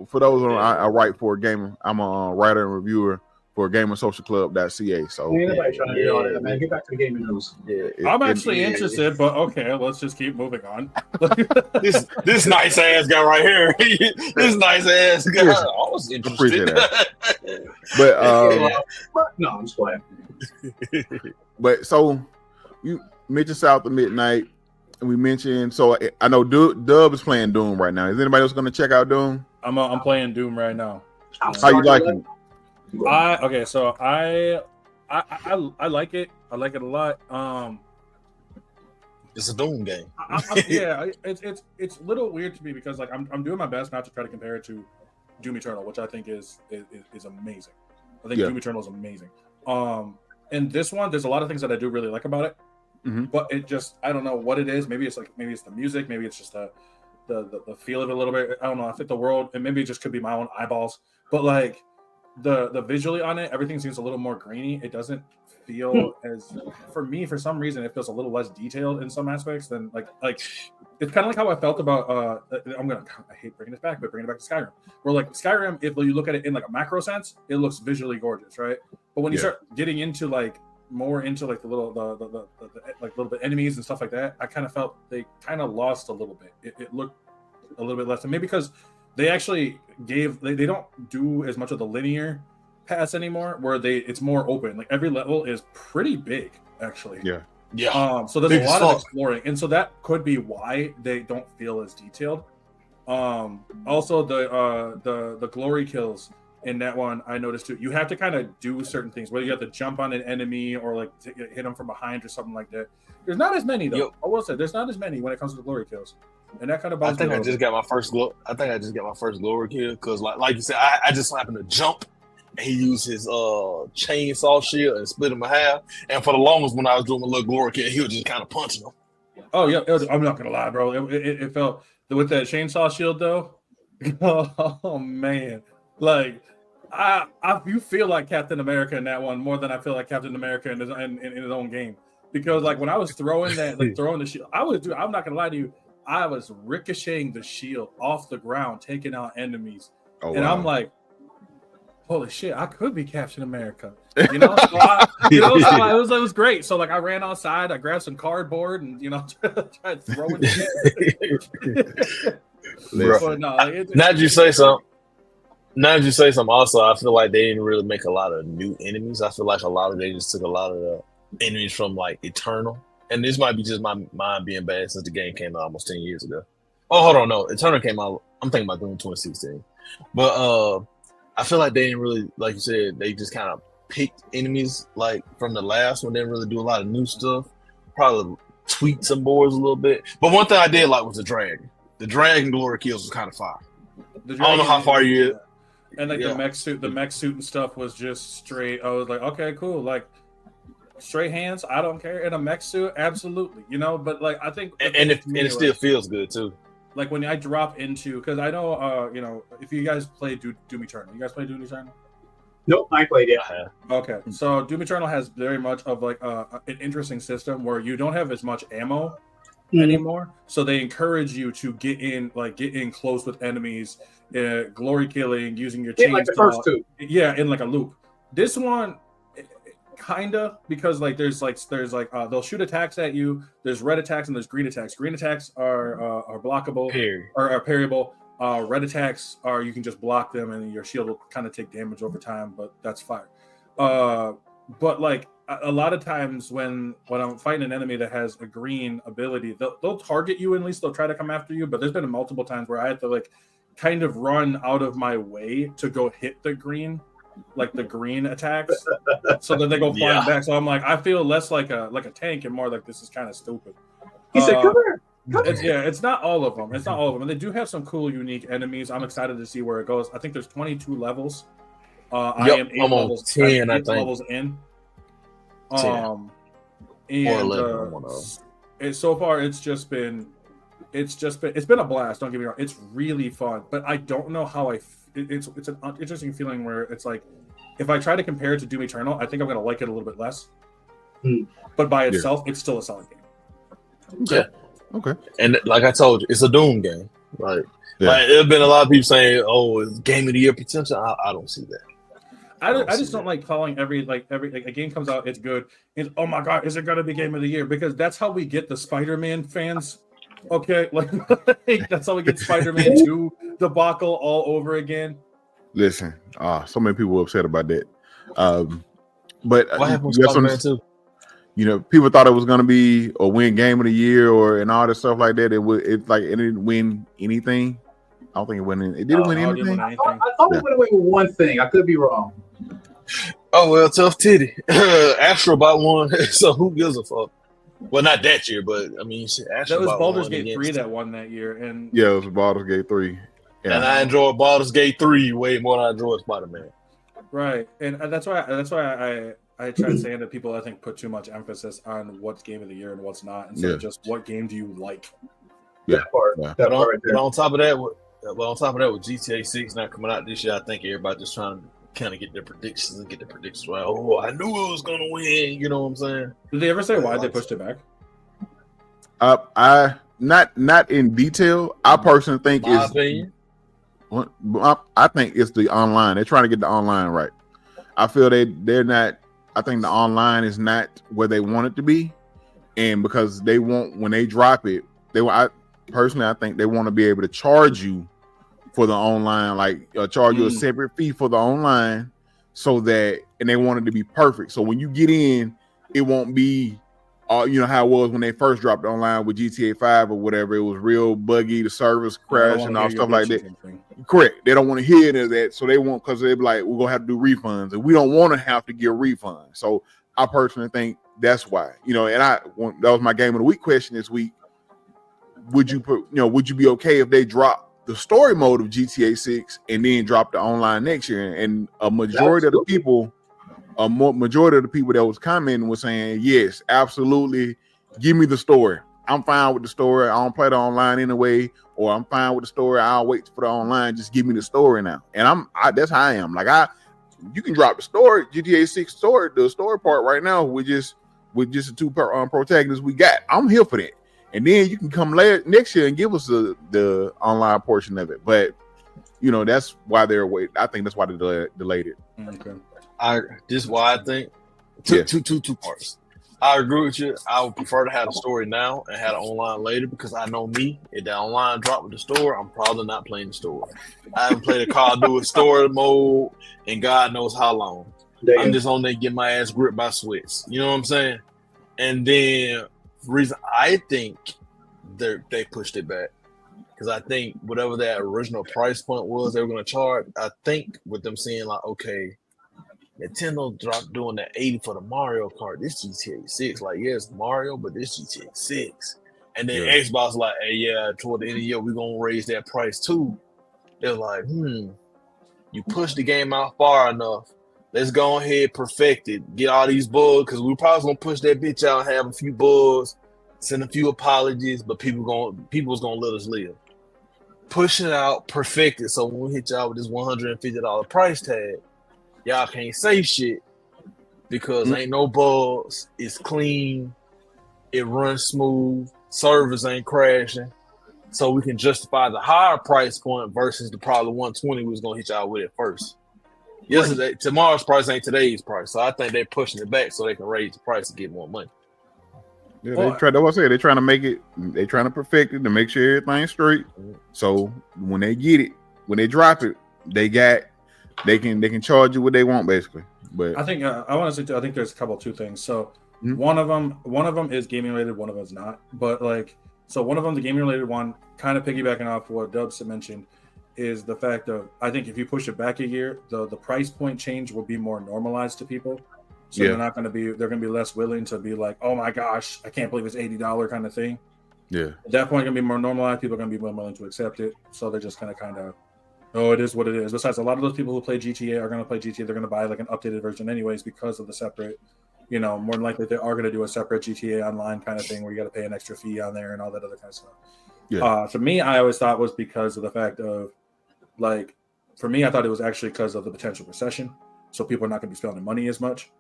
[SPEAKER 1] for those I write for a gamer. I'm a writer and reviewer for GamerSocialClub.ca. So
[SPEAKER 2] ain't nobody trying to do all that, man. Get back to the gaming news.
[SPEAKER 4] I'm actually interested, but okay, let's just keep moving on.
[SPEAKER 3] this nice ass guy right here. This nice ass guy. I was interested.
[SPEAKER 1] Appreciate that. But
[SPEAKER 2] no, I'm just playing.
[SPEAKER 1] But so you mentioned South of Midnight, and we mentioned. So I know Dub is playing Doom right now. Is anybody else going to check out Doom?
[SPEAKER 4] I'm playing Doom right now.
[SPEAKER 1] How you liking it?
[SPEAKER 4] I like it. I like it a lot.
[SPEAKER 3] It's a Doom game.
[SPEAKER 4] It's a little weird to me because like I'm doing my best not to try to compare it to Doom Eternal, which I think is amazing. I think Doom Eternal is amazing. And this one, there's a lot of things that I do really like about it, but it just I don't know what it is. Maybe it's the music. Maybe it's just the feel of it a little bit. I don't know. I think the world, and maybe it just could be my own eyeballs, but like the visually on it, everything seems a little more grainy. It doesn't feel as, for me, for some reason, it feels a little less detailed in some aspects than like it's kind of like how I felt about I hate bringing this back, but bringing it back to Skyrim. Where like Skyrim, if you look at it in like a macro sense, it looks visually gorgeous, right? But when you start getting into like more into like the like little bit enemies and stuff like that, I kind of felt they kind of lost a little bit. It looked a little bit less, and maybe because they actually they don't do as much of the linear paths anymore, where it's more open. Like every level is pretty big, actually.
[SPEAKER 3] Yeah.
[SPEAKER 4] So there's a lot of exploring, and so that could be why they don't feel as detailed. Also the glory kills in that one, I noticed too. You have to kind of do certain things, whether you have to jump on an enemy or like hit them from behind or something like that. There's not as many though. I will say there's not as many when it comes to the glory kills, and that kind of.
[SPEAKER 3] I think I just got my first glory kill because, like you said, I just happened to jump. And he used his chainsaw shield and split him in half. And for the longest, when I was doing my little glory kill, he was just kind of punching him.
[SPEAKER 4] Oh yeah, I'm not gonna lie, bro. It felt with that chainsaw shield though. Oh man, like. You feel like Captain America in that one more than I feel like Captain America in his own game, because like when I was throwing that, like throwing the shield, I'm not gonna lie to you, I was ricocheting the shield off the ground, taking out enemies, and I'm like, holy shit, I could be Captain America, you know? So it was great. So like I ran outside, I grabbed some cardboard, and tried throwing it. But no,
[SPEAKER 3] now that you say something. Now that you say something, also, I feel like they didn't really make a lot of new enemies. I feel like they just took a lot of the enemies from like Eternal. And this might be just my mind being bad since the game came out almost 10 years ago. Oh, hold on, no. Eternal came out, I'm thinking about doing 2016. But I feel like they didn't really, like you said, they just kind of picked enemies like from the last one. They didn't really do a lot of new stuff. Probably tweak some boards a little bit. But one thing I did like was the dragon. The dragon glory kills was kind of fire. I don't know how far you is.
[SPEAKER 4] And like the mech suit and stuff was just straight. I was like, okay, cool. Like straight hands, I don't care. In a mech suit, absolutely. But like I think,
[SPEAKER 3] and it still feels good too.
[SPEAKER 4] Like when I drop into, because I know, if you guys play Doom Eternal, you guys play Doom Eternal?
[SPEAKER 2] Nope, I played it.
[SPEAKER 4] Okay, so Doom Eternal has very much of like an interesting system where you don't have as much ammo anymore, so they encourage you to get in close with enemies, glory killing, using your chainsaw.
[SPEAKER 2] Like the first two.
[SPEAKER 4] Yeah, in like a loop. This one, kinda, because like there's like they'll shoot attacks at you. There's red attacks and there's green attacks. Green attacks are blockable or are parryable. Red attacks are you can just block them and your shield will kind of take damage over time, but that's fire. But like a lot of times when I'm fighting an enemy that has a green ability, they'll target you, at least they'll try to come after you. But there's been multiple times where I had to like kind of run out of my way to go hit the green attacks, so that they go flying back. So I'm like, I feel less like a tank and more like this is kind of stupid.
[SPEAKER 2] He said, "Come here."
[SPEAKER 4] It's not all of them. And they do have some cool, unique enemies. I'm excited to see where it goes. I think there's 22 levels. I am 8 levels,
[SPEAKER 3] 10, I think.
[SPEAKER 4] levels in. And so far it's been a blast. Don't get me wrong. It's really fun, but I don't know how it's an interesting feeling where it's like, if I try to compare it to Doom Eternal, I think I'm going to like it a little bit less. But by itself, it's still a solid game.
[SPEAKER 3] Yeah.
[SPEAKER 1] Okay.
[SPEAKER 3] And like I told you, it's a Doom game. Like there's been a lot of people saying, "Oh, it's game of the year potential." I don't see that.
[SPEAKER 4] I just don't like calling every a game comes out, it's good, and oh my god, is it gonna be game of the year? Because that's how we get the Spider-Man fans. Okay, like that's how we get Spider-Man 2 debacle all over again.
[SPEAKER 1] Listen, so many people were upset about that. But
[SPEAKER 3] what happened with Spider-Man 2?
[SPEAKER 1] People thought it was gonna be a win game of the year and all this stuff like that. It didn't win anything. I don't think it went in. It didn't win anything.
[SPEAKER 2] I thought it went away with one thing. I could be wrong.
[SPEAKER 3] Oh well, tough titty. Astrobot won, so who gives a fuck? Well, not that year, but I mean, Astrobot
[SPEAKER 4] that was Baldur's Gate 3 that won that year, and
[SPEAKER 1] yeah, it was Baldur's Gate 3. Yeah.
[SPEAKER 3] And I enjoyed Baldur's Gate 3 way more than I enjoyed Spider-Man.
[SPEAKER 4] Right, and that's why I tried saying that people I think put too much emphasis on what's game of the year and what's not, instead of just what game do you like.
[SPEAKER 1] Yeah.
[SPEAKER 2] That part.
[SPEAKER 1] Yeah.
[SPEAKER 2] That
[SPEAKER 3] But
[SPEAKER 2] part right there.
[SPEAKER 3] on top of that, with GTA 6 not coming out this year, I think everybody just trying to kind of get their predictions right. Oh, I knew it was gonna win. You know what I'm saying?
[SPEAKER 4] Did they ever say why they pushed it back?
[SPEAKER 1] I not in detail. I personally think
[SPEAKER 3] My
[SPEAKER 1] it's.
[SPEAKER 3] opinion.
[SPEAKER 1] I think it's the online. They're trying to get the online right. I feel they're not. I think the online is not where they want it to be, and because they want when they drop it, I think they want to be able to charge you for the online, like charge you a separate fee for the online, so that and they want it to be perfect. So when you get in, it won't be. You know how it was when they first dropped it online with GTA 5 or whatever. It was real buggy, the service crash and all stuff like that. Correct. They don't want to hear any of that, so they won't because they'll be like, we're gonna have to do refunds, and we don't want to have to give refunds. So I personally think that's why. You know, and that was my game of the week question this week. Would you be okay if they drop the story mode of GTA 6 and then drop the online next year? And a majority of the people that was commenting was saying, yes, absolutely. Give me the story. I'm fine with the story. I don't play the online anyway, or I'm fine with the story. I'll wait for the online. Just give me the story now. And that's how I am. Like you can drop the story, GTA 6 story, the story part right now with just the two protagonists we got. I'm here for that. And then you can come next year and give us the online portion of it. But that's why they're waiting. I think that's why they delayed it.
[SPEAKER 4] Okay.
[SPEAKER 3] This is why I think two parts. I agree with you. I would prefer to have the story now and have it online later because I know me. If the online drop with the story, I'm probably not playing the story. I haven't played a Call of Duty story mode in God knows how long.
[SPEAKER 2] Damn.
[SPEAKER 3] I'm just on there getting my ass gripped by sweats. You know what I'm saying? And then the reason I think they pushed it back because I think whatever that original price point was they were going to charge, I think with them saying like, okay, Nintendo dropped doing that 80 for the Mario Kart. This GTA 6, like, yes, Mario, but this GTA 6. And then Xbox like, hey, yeah, toward the end of the year, we're going to raise that price too. They're like, you push the game out far enough. Let's go ahead, perfect it, get all these bugs, because we probably going to push that bitch out and have a few bugs, send a few apologies, but people's going to let us live. Push it out, perfect it, so when we hit y'all with this $150 price tag, y'all can't say shit because ain't no bugs. It's clean. It runs smooth. Servers ain't crashing. So we can justify the higher price point versus the probably 120 we was going to hit y'all with it first. Tomorrow's price ain't today's price. So I think they're pushing it back so they can raise the price and get more money.
[SPEAKER 1] Yeah, that's what I said. They're trying to make it. They're trying to perfect it to make sure everything's straight. So when they get it, when they drop it, they can charge you what they want basically. But
[SPEAKER 4] I think I want to say I think there's two things. So one of them is gaming related, one of them is not. But one of them, the gaming related one, kind of piggybacking off what Dubs mentioned, is the fact of I think if you push it back a year, the price point change will be more normalized to people. So they're going to be less willing to be like, oh my gosh, I can't believe it's $80 kind of thing.
[SPEAKER 1] Yeah.
[SPEAKER 4] At that point, going to be more normalized. People are going to be more willing to accept it. So they're just going to kind of, oh, it is what it is. Besides, a lot of those people who play GTA are going to play GTA. They're going to buy like an updated version anyways because of the separate, more than likely they are going to do a separate GTA Online kind of thing where you got to pay an extra fee on there and all that other kind of stuff. Yeah. For me, I always thought it was because of the fact of for me, I thought it was actually because of the potential recession. So people are not going to be spending money as much.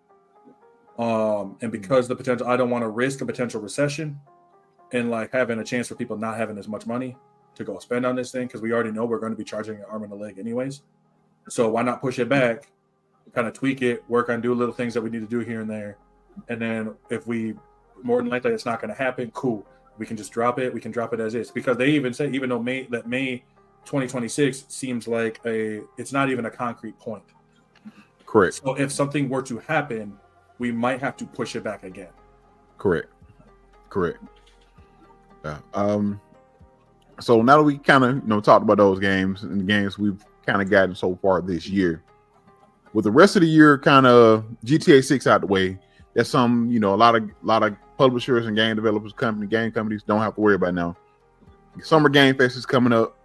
[SPEAKER 4] And because the potential, I don't want to risk a potential recession and having a chance for people not having as much money to go spend on this thing because we already know we're going to be charging an arm and a leg anyways. So why not push it back, kind of tweak it, work on do little things that we need to do here and there. And then if we more than likely it's not going to happen, cool. We can just drop it. We can drop it as is because they even say even though May 2026 seems like it's not even a concrete point.
[SPEAKER 1] Correct.
[SPEAKER 4] So if something were to happen, we might have to push it back again.
[SPEAKER 1] Correct. Yeah. So now that we kind of talked about those games and the games we've kind of gotten so far this year, with the rest of the year kind of GTA 6 out the way, that's some a lot of publishers and game developers, game companies don't have to worry about now. Summer Game Fest is coming up.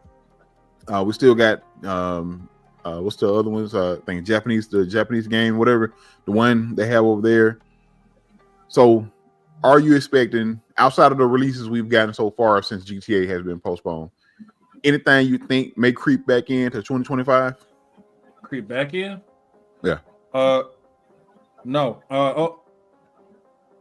[SPEAKER 1] We still got what's the other ones? I think the Japanese game, whatever the one they have over there. So are you expecting, outside of the releases we've gotten so far since GTA has been postponed, anything you think may creep back into 2025?
[SPEAKER 4] Creep back in?
[SPEAKER 1] Yeah.
[SPEAKER 4] No.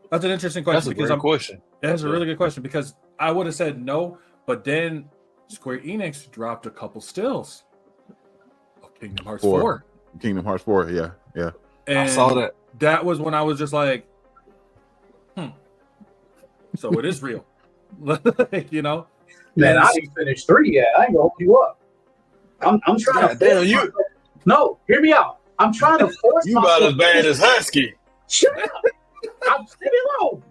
[SPEAKER 4] That's an interesting question.
[SPEAKER 3] That's a great question.
[SPEAKER 4] That's a really good question because I would have said no, but then Square Enix dropped a couple stills of Kingdom Hearts 4.
[SPEAKER 1] Kingdom Hearts 4, yeah.
[SPEAKER 4] And
[SPEAKER 3] I saw that.
[SPEAKER 4] That was when I was just like, so it is real. You know?
[SPEAKER 2] Man, I didn't finish 3 yet. I ain't gonna hold you up. I'm trying to.
[SPEAKER 3] Damn, you.
[SPEAKER 2] No, hear me out. I'm trying to force
[SPEAKER 3] You about as bad as Husky.
[SPEAKER 2] Shut up. Leave me alone.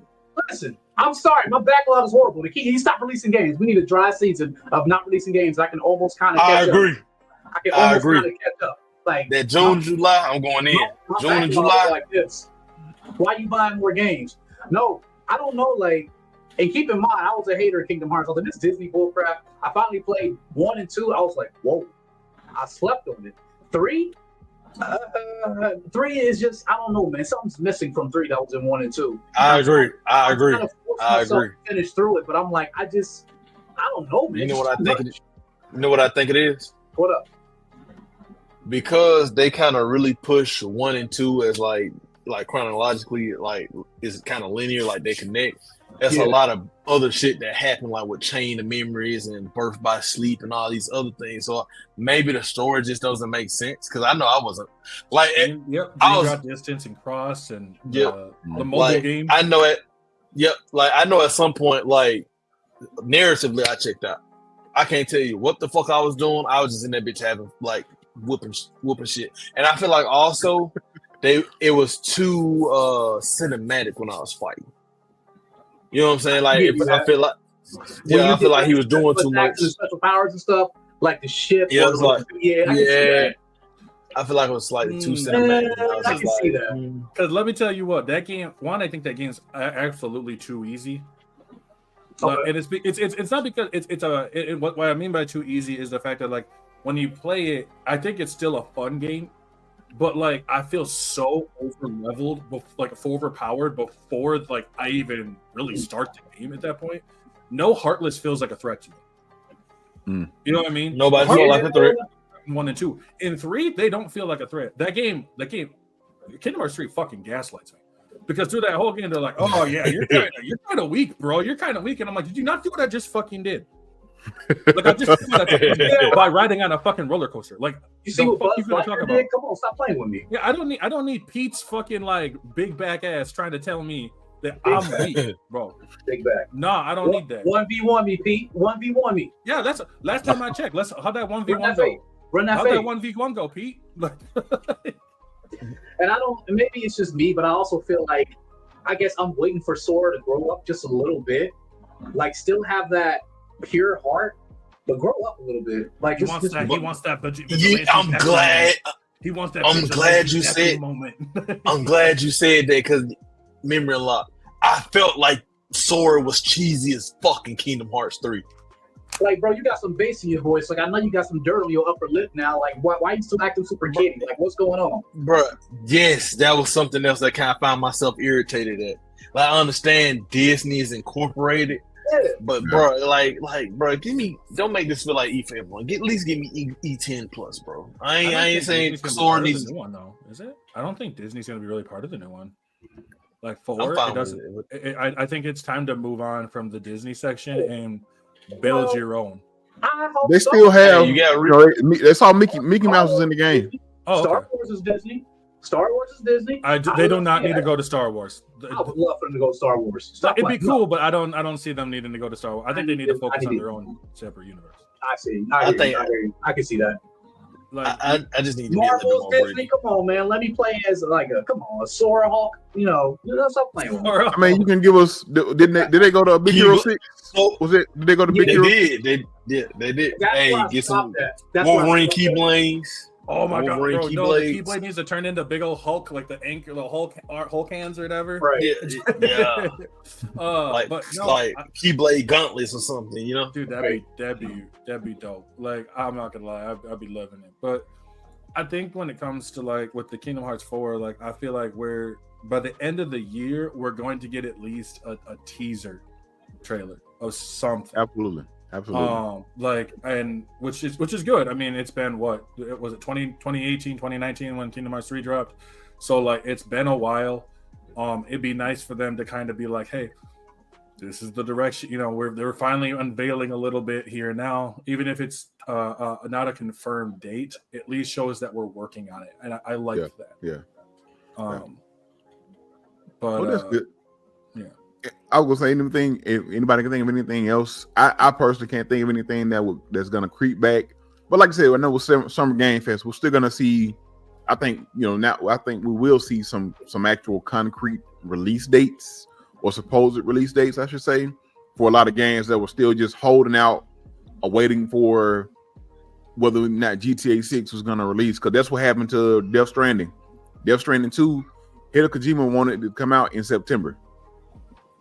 [SPEAKER 2] Listen, I'm sorry. My backlog is horrible. He stopped releasing games. We need a dry season of not releasing games. I can almost kind of catch up. I can almost kind of catch up. Like
[SPEAKER 3] that June, July, I'm going in. June and July.
[SPEAKER 2] Like this. Why you buying more games? No, I don't know. Like, and keep in mind, I was a hater of Kingdom Hearts. I was like, this Disney bullcrap. I finally played 1 and 2. I was like, whoa. I slept on it. 3? 3 is just, I don't know, man. Something's missing from 3 that was in 1 and 2.
[SPEAKER 3] I agree.
[SPEAKER 2] I agree. Finish through it, but I'm like, I don't know, man.
[SPEAKER 3] You know what I think? You know what I think it is?
[SPEAKER 2] What up?
[SPEAKER 3] Because they kind of really push 1 and 2 as like chronologically, like is kind of linear, like they connect. That's a lot of other shit that happened, like with Chain of Memories and Birth by Sleep and all these other things. So maybe the story just doesn't make sense because I know I wasn't like
[SPEAKER 4] I was Distance and Cross and the mobile game.
[SPEAKER 3] I know it. Yep, like I know at some point, like narratively, I checked out. I can't tell you what the fuck I was doing. I was just in that bitch having like whooping shit, and I feel like also it was too cinematic when I was fighting. You know what I'm saying? Like I feel like I feel like he was doing too much.
[SPEAKER 2] Special powers and stuff, like the ship.
[SPEAKER 3] Yeah, it was like
[SPEAKER 2] I
[SPEAKER 3] feel like it was slightly too cinematic.
[SPEAKER 2] I can see that.
[SPEAKER 4] Because let me tell you what, that game. One, I think that game's absolutely too easy.
[SPEAKER 2] Okay.
[SPEAKER 4] And it's not because what I mean by too easy is the fact that like when you play it, I think it's still a fun game, but like I feel so over leveled, like overpowered before like I even really start the game at that point. No Heartless feels like a threat to me. You know what I mean?
[SPEAKER 3] Nobody feels like a threat.
[SPEAKER 4] 1 and 2. In 3, they don't feel like a threat. That game, Kingdom Hearts 3 fucking gaslights me. Because through that whole game, they're like, "Oh yeah, you're kind of weak, bro. You're kind of weak," and I'm like, "Did you not do what I just fucking did?" Like I just did what I did by riding on a fucking roller coaster. Like
[SPEAKER 2] you see what
[SPEAKER 4] fuck you gonna talk about?
[SPEAKER 2] Come on, stop playing with me.
[SPEAKER 4] Yeah, I don't need Pete's fucking like big back ass trying to tell me that I'm weak, bro.
[SPEAKER 2] Big back.
[SPEAKER 4] Nah, I don't need that.
[SPEAKER 2] 1v1 me, Pete. 1v1 me.
[SPEAKER 4] Yeah, that's last time I checked. How'd that 1v1 go?
[SPEAKER 2] Run that
[SPEAKER 4] How'd
[SPEAKER 2] fade.
[SPEAKER 4] that 1v1 go, Pete?
[SPEAKER 2] And maybe it's just me, but I also feel like I guess I'm waiting for Sora to grow up just a little bit. Like still have that pure heart, but grow up a little bit. Like
[SPEAKER 4] he wants that.
[SPEAKER 3] I'm glad.
[SPEAKER 4] He wants that.
[SPEAKER 3] I'm glad you said.
[SPEAKER 4] Moment.
[SPEAKER 3] I'm glad you said that because memory unlock. I felt like Sora was cheesy as fucking Kingdom Hearts 3.
[SPEAKER 2] Like, bro, you got some bass in your voice. Like, I know you got some dirt on your upper lip now. Like, why are you still acting super kiddie? Like, what's going on?
[SPEAKER 3] Bro, yes, that was something else that kind of found myself irritated at. Like, I understand Disney is incorporated, but bro, like, bro, don't make this feel like E5. At least give me E10 plus, bro. I ain't saying Sora needs
[SPEAKER 4] a new one though. Is it? I don't think Disney's gonna be really part of the new one. Like 4, it doesn't. I think it's time to move on from the Disney section and build your own.
[SPEAKER 1] They still have.
[SPEAKER 3] Hey,
[SPEAKER 1] that's how Mickey Mouse was in the game.
[SPEAKER 4] Oh,
[SPEAKER 2] Star Wars is Disney. Star Wars is Disney.
[SPEAKER 4] They do not need to go to Star Wars.
[SPEAKER 2] I would love for them to go to Star Wars.
[SPEAKER 4] It'd be cool, but I don't see them needing to go to Star Wars. I think they need to focus on their own separate universe.
[SPEAKER 2] I see. I can see that.
[SPEAKER 3] Like, I just need to
[SPEAKER 2] Marvel's
[SPEAKER 3] be a
[SPEAKER 2] Disney. Come on, man. Let me play as a Sora Hulk. You know, stop playing with me.
[SPEAKER 1] I mean, you can give us. Did they go to Big Hero 6? Was it? Did they go to Big Hero?
[SPEAKER 3] They did. Hey, get some Wolverine Keyblades.
[SPEAKER 4] Oh my god, bro! No, the Keyblade needs to turn into big old Hulk, like the Hulk hands or whatever.
[SPEAKER 2] Right.
[SPEAKER 3] Yeah. Like Keyblade gauntlets or something, you know?
[SPEAKER 4] Dude, that'd be dope. Like, I'm not gonna lie, I'd be loving it. But I think when it comes to like with the Kingdom Hearts 4, like I feel like we're by the end of the year, we're going to get at least a teaser trailer of something.
[SPEAKER 1] Absolutely.
[SPEAKER 4] And which is good. I mean, it's been what was it 2018, 2019 when Kingdom Hearts 3 dropped. So like it's been a while. It'd be nice for them to kind of be like, hey, this is the direction, they're finally unveiling a little bit here now, even if it's not a confirmed date, at least shows that we're working on it. And I like that.
[SPEAKER 1] Yeah.
[SPEAKER 4] But
[SPEAKER 1] that's good.
[SPEAKER 4] Yeah.
[SPEAKER 1] I was gonna say anything. If anybody can think of anything else, I personally can't think of anything that's gonna creep back. But like I said, I know with Summer Game Fest, we're still gonna see. I think I think we will see some actual concrete release dates or supposed release dates, I should say, for a lot of games that were still just holding out, waiting for whether or not GTA 6 was gonna release. Because that's what happened to Death Stranding. Death Stranding 2, Hideo Kojima wanted to come out in September.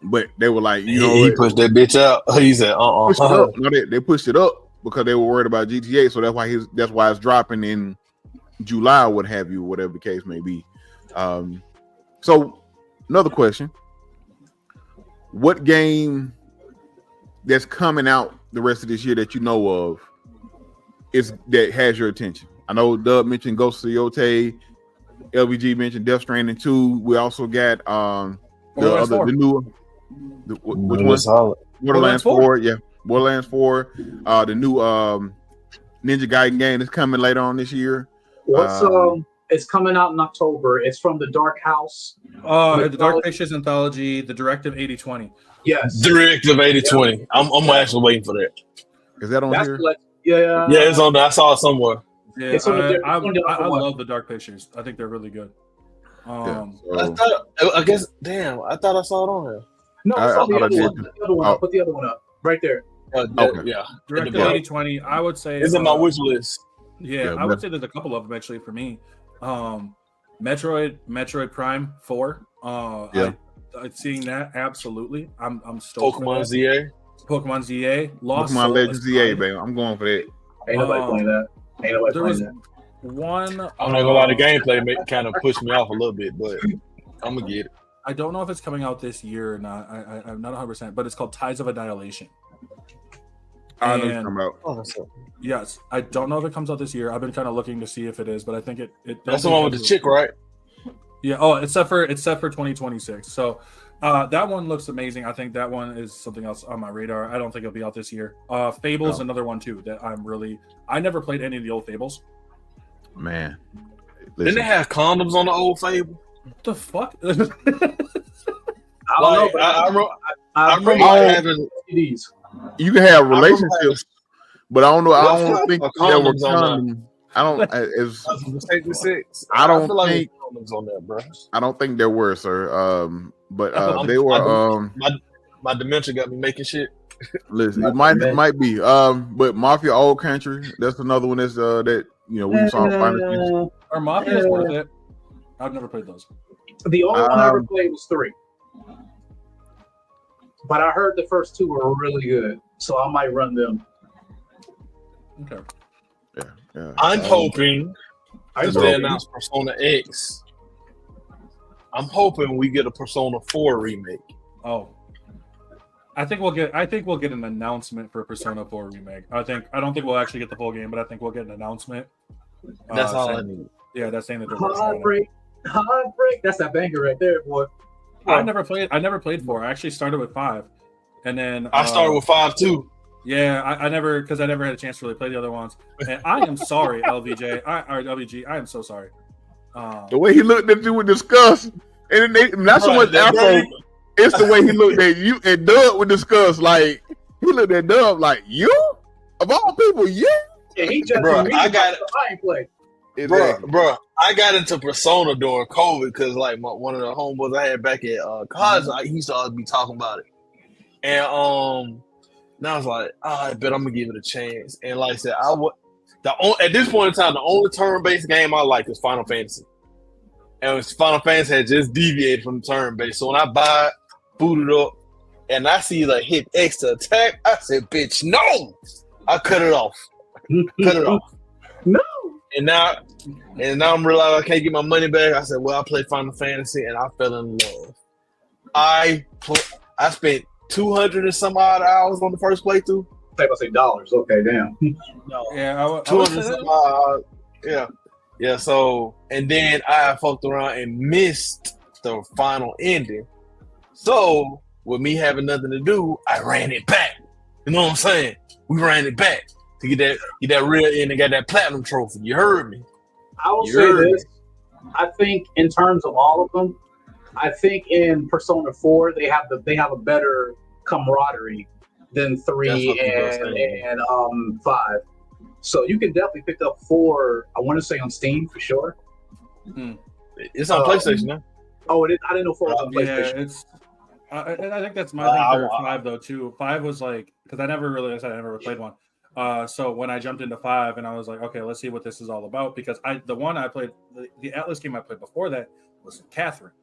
[SPEAKER 1] But they were like,
[SPEAKER 3] he pushed that bitch out. He said,
[SPEAKER 1] pushed it up. No, they pushed it up because they were worried about GTA. So that's why it's dropping in July or what have you, whatever the case may be. So another question: what game that's coming out the rest of this year that you know of that has your attention? I know Dub mentioned Ghost of Tsushima, LVG mentioned Death Stranding 2. We also got the new. Which one?
[SPEAKER 3] Solid.
[SPEAKER 1] Borderlands 4. Yeah, Borderlands 4. The new Ninja Gaiden game is coming later on this year.
[SPEAKER 2] It's coming out in October. It's from the Dark House.
[SPEAKER 4] The Dark Pictures Anthology, the Directive 8020.
[SPEAKER 2] Yes.
[SPEAKER 3] Directive 8020. Yeah. I'm actually waiting for that.
[SPEAKER 1] Is that on here?
[SPEAKER 2] Yeah,
[SPEAKER 3] it's on there. I saw it somewhere.
[SPEAKER 4] Yeah, I love the Dark Pictures. I think they're really good.
[SPEAKER 3] I thought I saw it on here.
[SPEAKER 2] No, I saw the other one. I'll put the other one up right there.
[SPEAKER 3] Okay. Yeah.
[SPEAKER 4] Directive 8020. I would say
[SPEAKER 3] it's on my wish list.
[SPEAKER 4] Yeah, I would say there's a couple of them actually for me. Metroid Prime 4. I'm seeing that absolutely. I'm stoked.
[SPEAKER 3] Pokemon ZA.
[SPEAKER 1] Lost Pokemon Legends ZA, baby. I'm going for that.
[SPEAKER 2] Ain't nobody playing that.
[SPEAKER 4] There was one.
[SPEAKER 3] I'm not gonna lie, the gameplay kind of pushed me off a little bit, but I'm gonna get it.
[SPEAKER 4] I don't know if it's coming out this year or not. I'm not 100%, but it's called Tides of Annihilation.
[SPEAKER 1] I know it's coming out.
[SPEAKER 4] Yes, I don't know if it comes out this year. I've been kind of looking to see if it is, but I think it
[SPEAKER 3] that's the one with the chick, right?
[SPEAKER 4] Yeah. Oh, it's set for 2026. So that one looks amazing. I think that one is something else on my radar. I don't think it'll be out this year. Fable's another one too that I never played any of the old Fables.
[SPEAKER 1] Man,
[SPEAKER 3] didn't they have condoms on the old Fable?
[SPEAKER 4] What the fuck?
[SPEAKER 2] I remember
[SPEAKER 3] having
[SPEAKER 2] these.
[SPEAKER 1] You can have relationships, but I don't know. I don't think there were condoms. I don't. I don't think
[SPEAKER 3] condoms on there, bro.
[SPEAKER 1] I don't think there were, sir. But they were.
[SPEAKER 3] My dementia got me making shit.
[SPEAKER 1] Listen, it might be. But Mafia Old Country. That's another one. That's that we saw.
[SPEAKER 4] Or Mafia is worth it. I've never played those.
[SPEAKER 2] The only one I ever played was 3. But I heard the first 2 were really good, so I might run them.
[SPEAKER 4] Okay.
[SPEAKER 1] Yeah.
[SPEAKER 3] I'm hoping because they announced Persona X. I'm hoping we get a Persona 4 remake.
[SPEAKER 4] Oh. I think we'll get an announcement for Persona 4 remake. I don't think we'll actually get the full game, but I think we'll get an announcement.
[SPEAKER 3] That's all I need.
[SPEAKER 4] Yeah, that's saying that they're
[SPEAKER 2] Heartbreak. That's that banger right there, boy.
[SPEAKER 4] I never played 4. I actually started with 5, and then
[SPEAKER 3] I started with 5 too.
[SPEAKER 4] Yeah, I never had a chance to really play the other ones. And I am sorry, LVJ. Or LVG. I am so sorry.
[SPEAKER 1] The way he looked at you with disgust, and not so much Afro. It's the way he looked at you and Dub with disgust. Like he looked at Dub like you, of all people, you.
[SPEAKER 2] Yeah, he just
[SPEAKER 3] I got it.
[SPEAKER 2] I ain't played.
[SPEAKER 3] Bro, I got into Persona during COVID because like one of the homeboys I had back at college, he used to always be talking about it, and now I was like, I bet I'm gonna give it a chance. And like I said, at this point in time, the only turn-based game I like is Final Fantasy, and Final Fantasy had just deviated from the turn-based. So when I buy it, boot it up, and I see like hit X to attack, I said, "Bitch, no!" I cut it off.
[SPEAKER 2] No.
[SPEAKER 3] now I'm realizing I can't get my money back. I said, well, I played Final Fantasy and I fell in love. I spent 200 and some odd hours on the first playthrough.
[SPEAKER 2] I say dollars. Okay, damn.
[SPEAKER 3] No,
[SPEAKER 4] Yeah,
[SPEAKER 3] 200 some odd. Yeah. So, and then I fucked around and missed the final ending. So, with me having nothing to do, I ran it back. You know what I'm saying? We ran it back to get that real end and got that platinum trophy. You heard me.
[SPEAKER 2] I will say this. I think in terms of all of them, I think in Persona 4 they have a better camaraderie than 3 and 5. So you can definitely pick up 4. I want to say on Steam for sure.
[SPEAKER 3] It's on PlayStation now.
[SPEAKER 2] Oh, it is? I didn't know 4 was on PlayStation.
[SPEAKER 4] Yeah, it's. I think that's my thing for 5 though too. 5 was like because I never played one. So when I jumped into 5 and I was like, okay, let's see what this is all about because the one I played, the Atlas game I played before that was Catherine,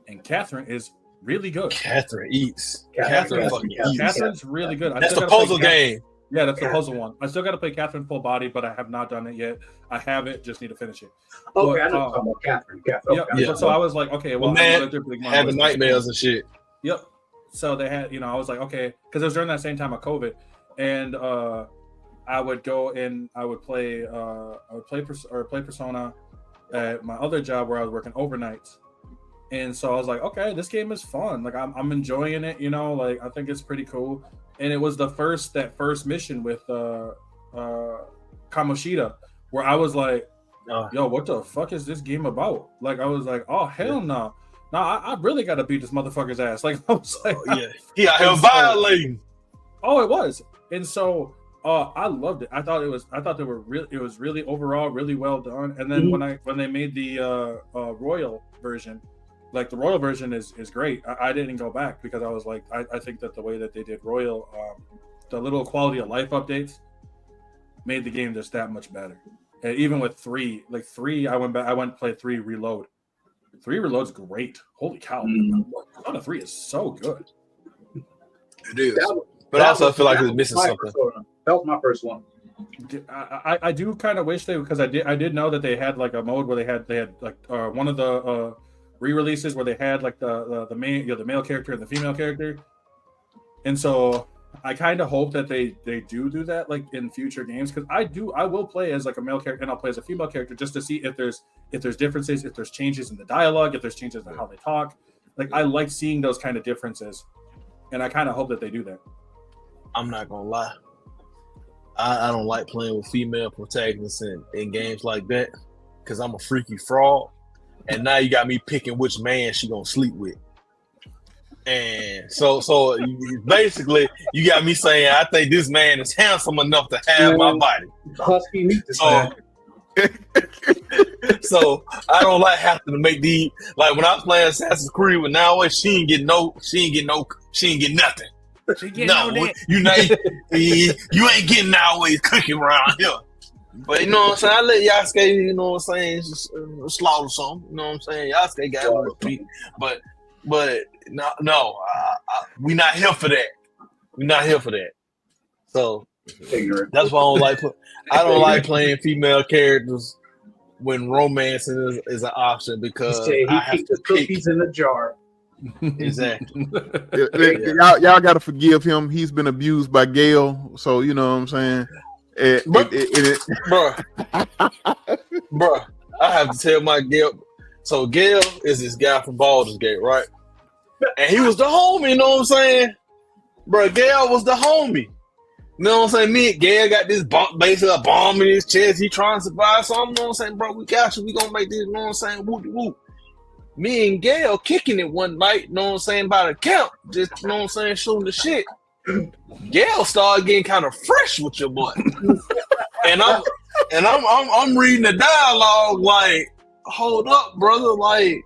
[SPEAKER 4] and Catherine is really good.
[SPEAKER 3] Catherine eats.
[SPEAKER 4] Catherine's really good.
[SPEAKER 3] That's the puzzle game.
[SPEAKER 4] Yeah, that's the puzzle one. I still got to play Catherine full body, but I have not done it yet. I have it, just need to finish it.
[SPEAKER 2] Okay, I know talking about Catherine.
[SPEAKER 4] Yeah. So I was like, okay, well,
[SPEAKER 3] man, having nightmares and shit.
[SPEAKER 4] Yep. So they had, I was like, okay, because it was during that same time of COVID, and I would go and I would play Persona at my other job where I was working overnights, and so I was like, okay, this game is fun. Like I'm enjoying it. Like I think it's pretty cool. And it was that first mission with Kamoshida, where I was like, yo, what the fuck is this game about? Like I was like, oh hell no. No, I really got to beat this motherfucker's ass. Like I was like,
[SPEAKER 3] he out here violating.
[SPEAKER 4] Oh, it was, and so I loved it. I thought it was really overall really well done. And then when they made the Royal version, like the Royal version is great. I didn't go back because I was like, I think that the way that they did Royal, the little quality of life updates made the game just that much better. And even with 3, I went and played 3 Reload. 3 Reload's great. Holy cow. Persona 3 is so good.
[SPEAKER 3] It is. But also I feel like it's missing something.
[SPEAKER 2] That was my first one.
[SPEAKER 4] I do kind of wish because I did know that they had like a mode where they had like one of the re-releases where they had like the male character and the female character. And so I kind of hope that they do that like in future games because I will play as like a male character and I'll play as a female character just to see if there's differences, if there's changes in the dialogue, if there's changes in how they talk. Like I like seeing those kind of differences, and I kind of hope that they do that.
[SPEAKER 3] I'm not gonna lie, I don't like playing with female protagonists in games like that because I'm a freaky fraud, and now you got me picking which man she gonna sleep with. And so basically, you got me saying, I think this man is handsome enough to have my body.
[SPEAKER 2] Husky meat this man.
[SPEAKER 3] So I don't like having to make these. Like when I was playing Assassin's Creed with Naoe, she ain't get nothing. She ain't you ain't getting Naoe's cooking around here. But you know what I'm saying? I let Yasuke, you know what I'm saying, slaughter something. You know what I'm saying? Yasuke got on his feet, but no, we not here for that. We're not here for that. So that's why I don't like playing female characters when romance is an option because
[SPEAKER 2] he keeps the cookies in the jar.
[SPEAKER 3] Exactly.
[SPEAKER 1] Y'all got to forgive him. He's been abused by Gail, so you know what I'm saying.
[SPEAKER 3] Bro, I have to tell my Gail. So Gail is this guy from Baldur's Gate, right? And he was the homie, you know what I'm saying? Bro, Gail was the homie. You know what I'm saying? Me and Gail got this basically a bomb in his chest. He trying to survive something, you know what I'm saying? Bro, we got you. We gonna make this, you know what I'm saying? Whoop whoop. Me and Gail kicking it one night, you know what I'm saying, by the camp. Just, you know what I'm saying, shooting the shit. Gail started getting kind of fresh with your boy. and I'm reading the dialogue like, hold up, brother, like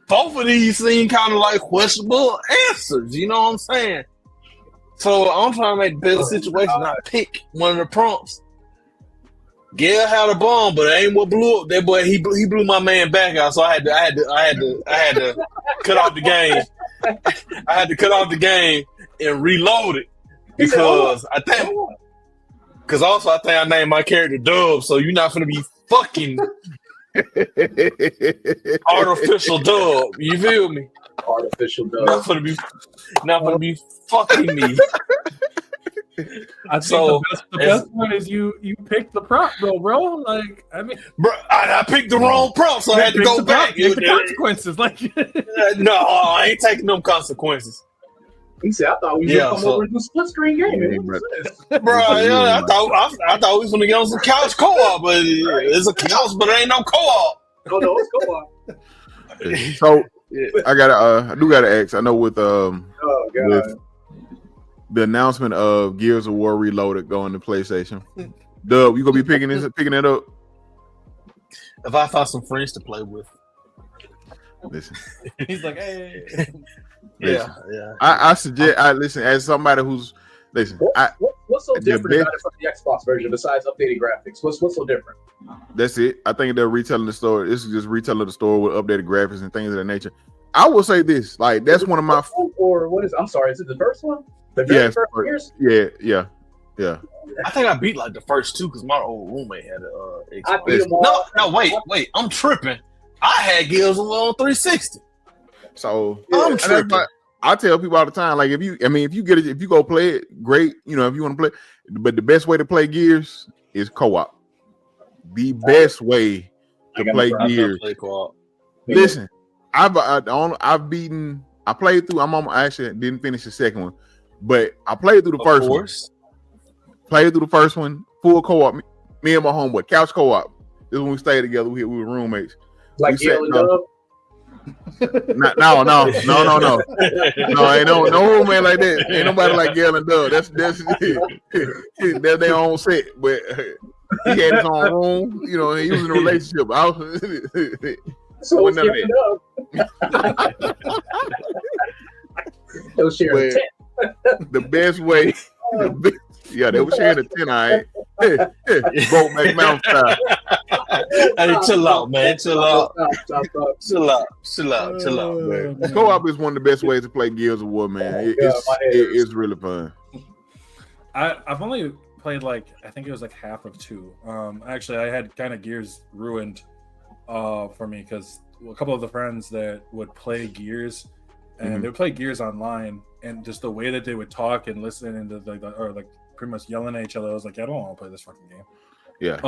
[SPEAKER 3] both of these seem kind of like questionable answers, you know what I'm saying? So I'm trying to make the best situation. I pick one of the prompts. Gail had a bomb, but it ain't what blew up. That boy, he blew my man back out. So I had to cut off the game. I had to cut off the game and reload it because I think Because also I think I named my character Dub, so you're not gonna be fucking artificial Dub. You feel me?
[SPEAKER 2] Artificial
[SPEAKER 3] Not
[SPEAKER 2] dog.
[SPEAKER 3] gonna be fucking me.
[SPEAKER 4] I think
[SPEAKER 3] So,
[SPEAKER 4] the best one is you picked the prop, though, bro. Like, I mean,
[SPEAKER 3] Bro, I picked the wrong prompt, so I had to
[SPEAKER 4] pick
[SPEAKER 3] go
[SPEAKER 4] the
[SPEAKER 3] back.
[SPEAKER 4] prop, take the consequences. Like,
[SPEAKER 3] No, I ain't taking them consequences.
[SPEAKER 2] He said, "I thought we
[SPEAKER 3] Yeah,
[SPEAKER 2] would come
[SPEAKER 3] so-
[SPEAKER 2] over and do split screen gaming."
[SPEAKER 1] Yeah,
[SPEAKER 2] What is this?
[SPEAKER 3] Bro, yeah, I thought we was gonna get on some couch co-op, but it's a couch, but it ain't no co-op.
[SPEAKER 2] Oh no, it's go on.
[SPEAKER 1] So I do gotta ask. I know with
[SPEAKER 2] Oh god.
[SPEAKER 1] with the announcement of Gears of War Reloaded going to PlayStation, Dub, you gonna be picking that up?
[SPEAKER 3] If I found some friends to play with,
[SPEAKER 1] Listen,
[SPEAKER 4] he's like, hey.
[SPEAKER 3] yeah.
[SPEAKER 1] I suggest. I listen as somebody who's listen.
[SPEAKER 2] What's so
[SPEAKER 1] The
[SPEAKER 2] different
[SPEAKER 1] best-
[SPEAKER 2] about it from the Xbox version besides updated graphics? What's so different?
[SPEAKER 1] That's it. I think they're retelling the story. This is just retelling the story with updated graphics and things of that nature. I will say this, like that's one of my
[SPEAKER 2] Or what is? I'm sorry, is it the first one? The very
[SPEAKER 1] Yes,
[SPEAKER 2] first years?
[SPEAKER 1] yeah.
[SPEAKER 3] I think I beat like the first two because my old roommate had a
[SPEAKER 2] I
[SPEAKER 3] Xbox.
[SPEAKER 2] beat them all.
[SPEAKER 3] No, wait, I'm tripping. I had Gears of War on 360.
[SPEAKER 1] So
[SPEAKER 3] I'm
[SPEAKER 1] and that's
[SPEAKER 3] tripping.
[SPEAKER 1] why I tell people all the time, like if you go play it, great. You know, if you want to play, but the best way to play Gears is co-op. The best way to play
[SPEAKER 3] I never
[SPEAKER 1] Gears.
[SPEAKER 3] played co-op.
[SPEAKER 1] Listen, I played through. I actually didn't finish the second one, but I played through the
[SPEAKER 3] Of
[SPEAKER 1] first one.
[SPEAKER 3] course.
[SPEAKER 1] Played through the first one, full co-op. Me and my homeboy, couch co-op. This is when we stayed together. We were roommates.
[SPEAKER 2] Like
[SPEAKER 1] We said
[SPEAKER 2] Yale and
[SPEAKER 1] no.
[SPEAKER 2] Dub.
[SPEAKER 1] No, ain't no roommate like that. Ain't nobody like Gail and Doug. That's they're their own set, but he had his own room. You know, he was in a relationship. I was,
[SPEAKER 2] So
[SPEAKER 1] Wasn't
[SPEAKER 2] was
[SPEAKER 1] none
[SPEAKER 2] Yale and Dub. They was sharing a
[SPEAKER 1] but
[SPEAKER 2] tent.
[SPEAKER 1] the best way. Yeah, they were sharing a 10. All right, Boat back Mount style.
[SPEAKER 3] Hey, chill out, man. Chill out.
[SPEAKER 2] Stop.
[SPEAKER 3] Chill out, man.
[SPEAKER 1] Co-op is one of the best ways to play Gears of War, man. It's really fun.
[SPEAKER 4] I've only played like I think it was like half of 2. Actually, I had kind of Gears ruined for me because a couple of the friends that would play Gears and they would play Gears online, and just the way that they would talk and listen and or pretty much yelling at each other, I was like, I don't want to play this fucking game.
[SPEAKER 1] Yeah.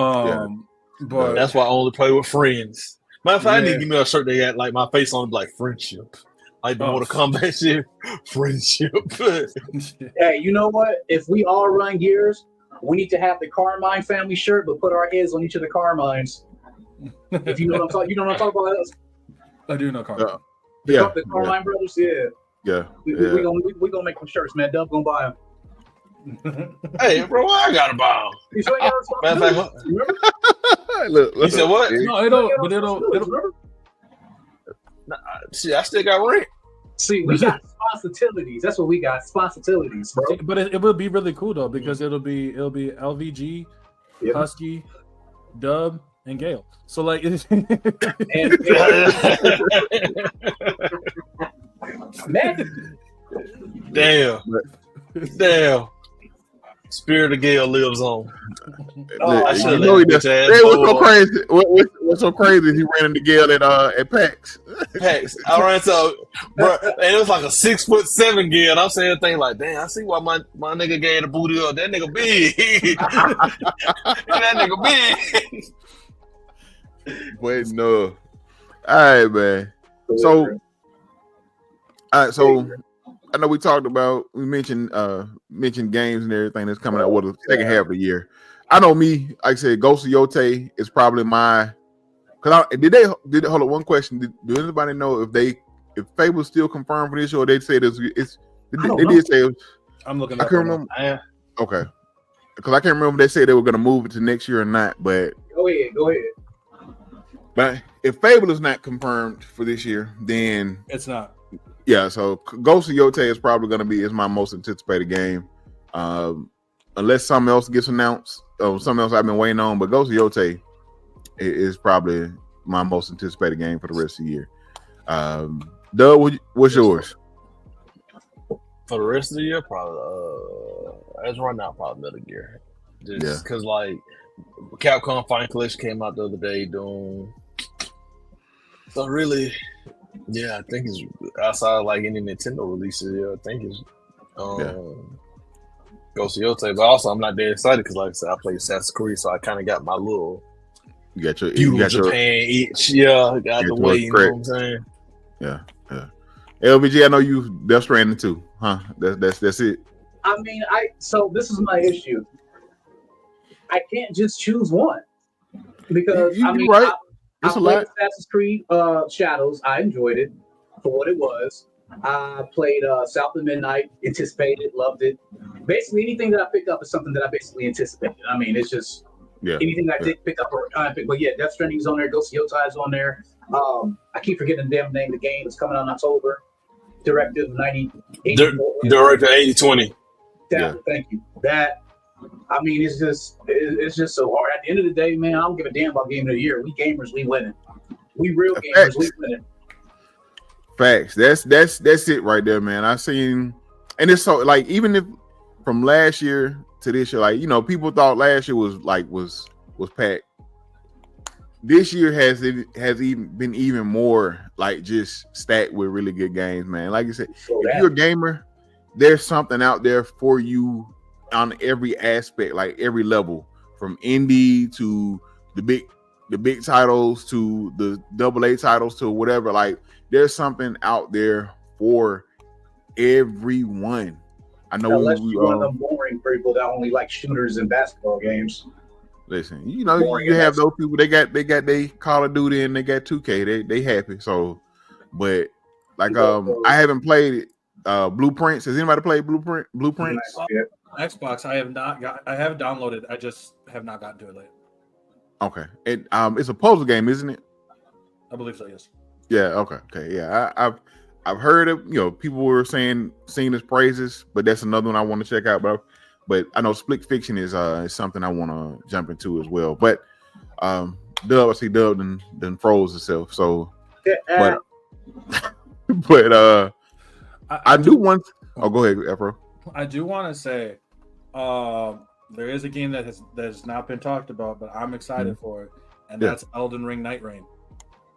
[SPEAKER 4] But
[SPEAKER 3] That's why I only play with friends. Matter of fact, I need
[SPEAKER 4] Yeah.
[SPEAKER 3] to give me a shirt that got like my face on it, like friendship. Like the Mortal Kombat shit, friendship.
[SPEAKER 2] Hey, you know what? If we all run Gears, we need to have the Carmine family shirt, but put our heads on each of the Carmines. If you know what I'm talking, you know what I'm talking about.
[SPEAKER 4] I do know Carl.
[SPEAKER 1] Yeah.
[SPEAKER 2] The Carmine brothers, yeah.
[SPEAKER 1] Yeah.
[SPEAKER 2] We gonna make them shirts, man. Dub gonna buy them.
[SPEAKER 3] Hey, bro, I gotta buy
[SPEAKER 2] You sure you got
[SPEAKER 3] Matter of fact,
[SPEAKER 2] remember?
[SPEAKER 1] Look,
[SPEAKER 3] You said what?
[SPEAKER 4] No, it'll
[SPEAKER 2] Remember?
[SPEAKER 3] Shit, I still got rent.
[SPEAKER 2] See, we got responsibilities. That's what we got. Responsibilities, bro.
[SPEAKER 4] but it will be really cool though because it'll be LVG,
[SPEAKER 2] Yep.
[SPEAKER 4] Husky, Dub, and Gale. So like,
[SPEAKER 2] And man,
[SPEAKER 3] Damn. Spirit of Gale lives on.
[SPEAKER 2] I
[SPEAKER 3] should've
[SPEAKER 1] You know he
[SPEAKER 3] let
[SPEAKER 1] does.
[SPEAKER 3] bitch ass
[SPEAKER 1] Hey, what's so
[SPEAKER 3] go.
[SPEAKER 1] crazy? What's so crazy is he ran into Gail at PAX.
[SPEAKER 3] Packs. I ran to, bro, and it was like a 6'7" gear, and I'm saying things like, "Damn, I see why my nigga gave the booty up. That nigga big. That nigga big."
[SPEAKER 1] Wait, no. All right, man. So, I know we mentioned games and everything that's coming out with the second half of the year. I know me, like I said, Ghost of Yote is probably my. Hold on, one question. Do anybody know if Fable's still confirmed for this, or they said it's they did say it was,
[SPEAKER 4] I'm looking.
[SPEAKER 1] I
[SPEAKER 4] up
[SPEAKER 1] can't
[SPEAKER 4] right
[SPEAKER 1] remember.
[SPEAKER 3] Yeah.
[SPEAKER 1] Okay, because I can't remember if they said they were going to move it to next year or not. But
[SPEAKER 2] go ahead.
[SPEAKER 1] But if Fable is not confirmed for this year, then
[SPEAKER 4] now. It's not.
[SPEAKER 1] yeah. So Ghost of Yote is probably going to be my most anticipated game, unless something else gets announced. Something else I've been waiting on. But Ghost of Yote is probably my most anticipated game for the rest of the year. Doug, what's yours?
[SPEAKER 3] For the rest of the year, probably as right now, probably Metal Gear. Just because, like, Capcom Fine Collection came out the other day, Doom. So really, yeah, I think it's outside of like any Nintendo releases. Yeah, I think it's Ghost of Yotei. But also, I'm not that excited because, like I said, I played Assassin's Creed, so I kind of got my little
[SPEAKER 1] You got your
[SPEAKER 3] Japan itch. Yeah, got the way. You know what I'm saying?
[SPEAKER 1] Yeah. LBG, I know you Death Stranding too, huh? That's it.
[SPEAKER 2] I mean, so this is my issue. I can't just choose one because
[SPEAKER 1] You
[SPEAKER 2] I mean,
[SPEAKER 1] right.
[SPEAKER 2] I
[SPEAKER 1] It's a
[SPEAKER 2] played
[SPEAKER 1] lot.
[SPEAKER 2] Assassin's Creed Shadows. I enjoyed it for what it was. I played South of Midnight, anticipated, loved it. Basically, anything that I picked up is something that I basically anticipated. I mean, it's just anything I did pick up or kind of pick. But yeah, Death Stranding's on there, Ghost of Yotei is on there. I keep forgetting the damn name of the game. It's coming out in October. Directive 90.
[SPEAKER 3] Directive 80/20.
[SPEAKER 2] Thank you. That. I mean, it's just so hard. At the end of the day, man, I don't give a damn about game of the year. We gamers, we winning. We real gamers, we winning.
[SPEAKER 1] Facts. That's it right there, man. I've seen, and it's so like even if from last year to this year, like people thought last year was packed. This year has even been even more like just stacked with really good games, man. Like you said, if you're a gamer, there's something out there for you on every aspect, like every level, from indie to the big titles to the AA titles to whatever. Like there's something out there for everyone. I know
[SPEAKER 2] unless you're one of them boring people that only like shooters and basketball games.
[SPEAKER 1] Listen, you have those people. They got they Call of Duty and they got 2K. They happy. So, but like I haven't played it. Blueprints. Has anybody played Blueprints?
[SPEAKER 4] Xbox. I have not got. I have downloaded. I just have not gotten to it yet.
[SPEAKER 1] Okay. It's a puzzle game, isn't it?
[SPEAKER 4] I believe so. Yes.
[SPEAKER 1] Yeah. Okay. Yeah. I've heard of people were singing his praises, but that's another one I want to check out, bro. But I know Split Fiction is something I want to jump into as well. But Dub then froze itself. So, but I do want. Oh, go ahead, Afro.
[SPEAKER 4] I do want to say, there is a game that has not been talked about, but I'm excited for it, and that's Elden Ring Night Rain.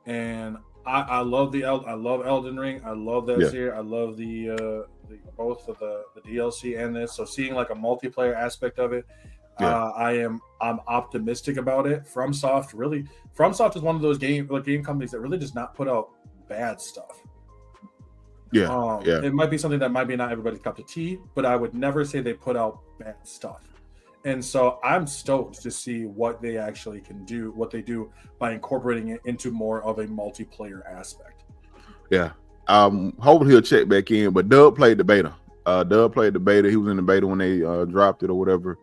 [SPEAKER 4] And I love I love Elden Ring. I love that series. I love the both of the DLC and this. So seeing like a multiplayer aspect of it, I'm optimistic about it. FromSoft is one of those game companies that really does not put out bad stuff. It might be something that might be not everybody's cup of tea, but I would never say they put out bad stuff. And so I'm stoked to see what they actually can do, what they do by incorporating it into more of a multiplayer aspect. Yeah.
[SPEAKER 1] Hopefully he'll check back in, but Dub played the beta. He was in the beta when they dropped it or whatever.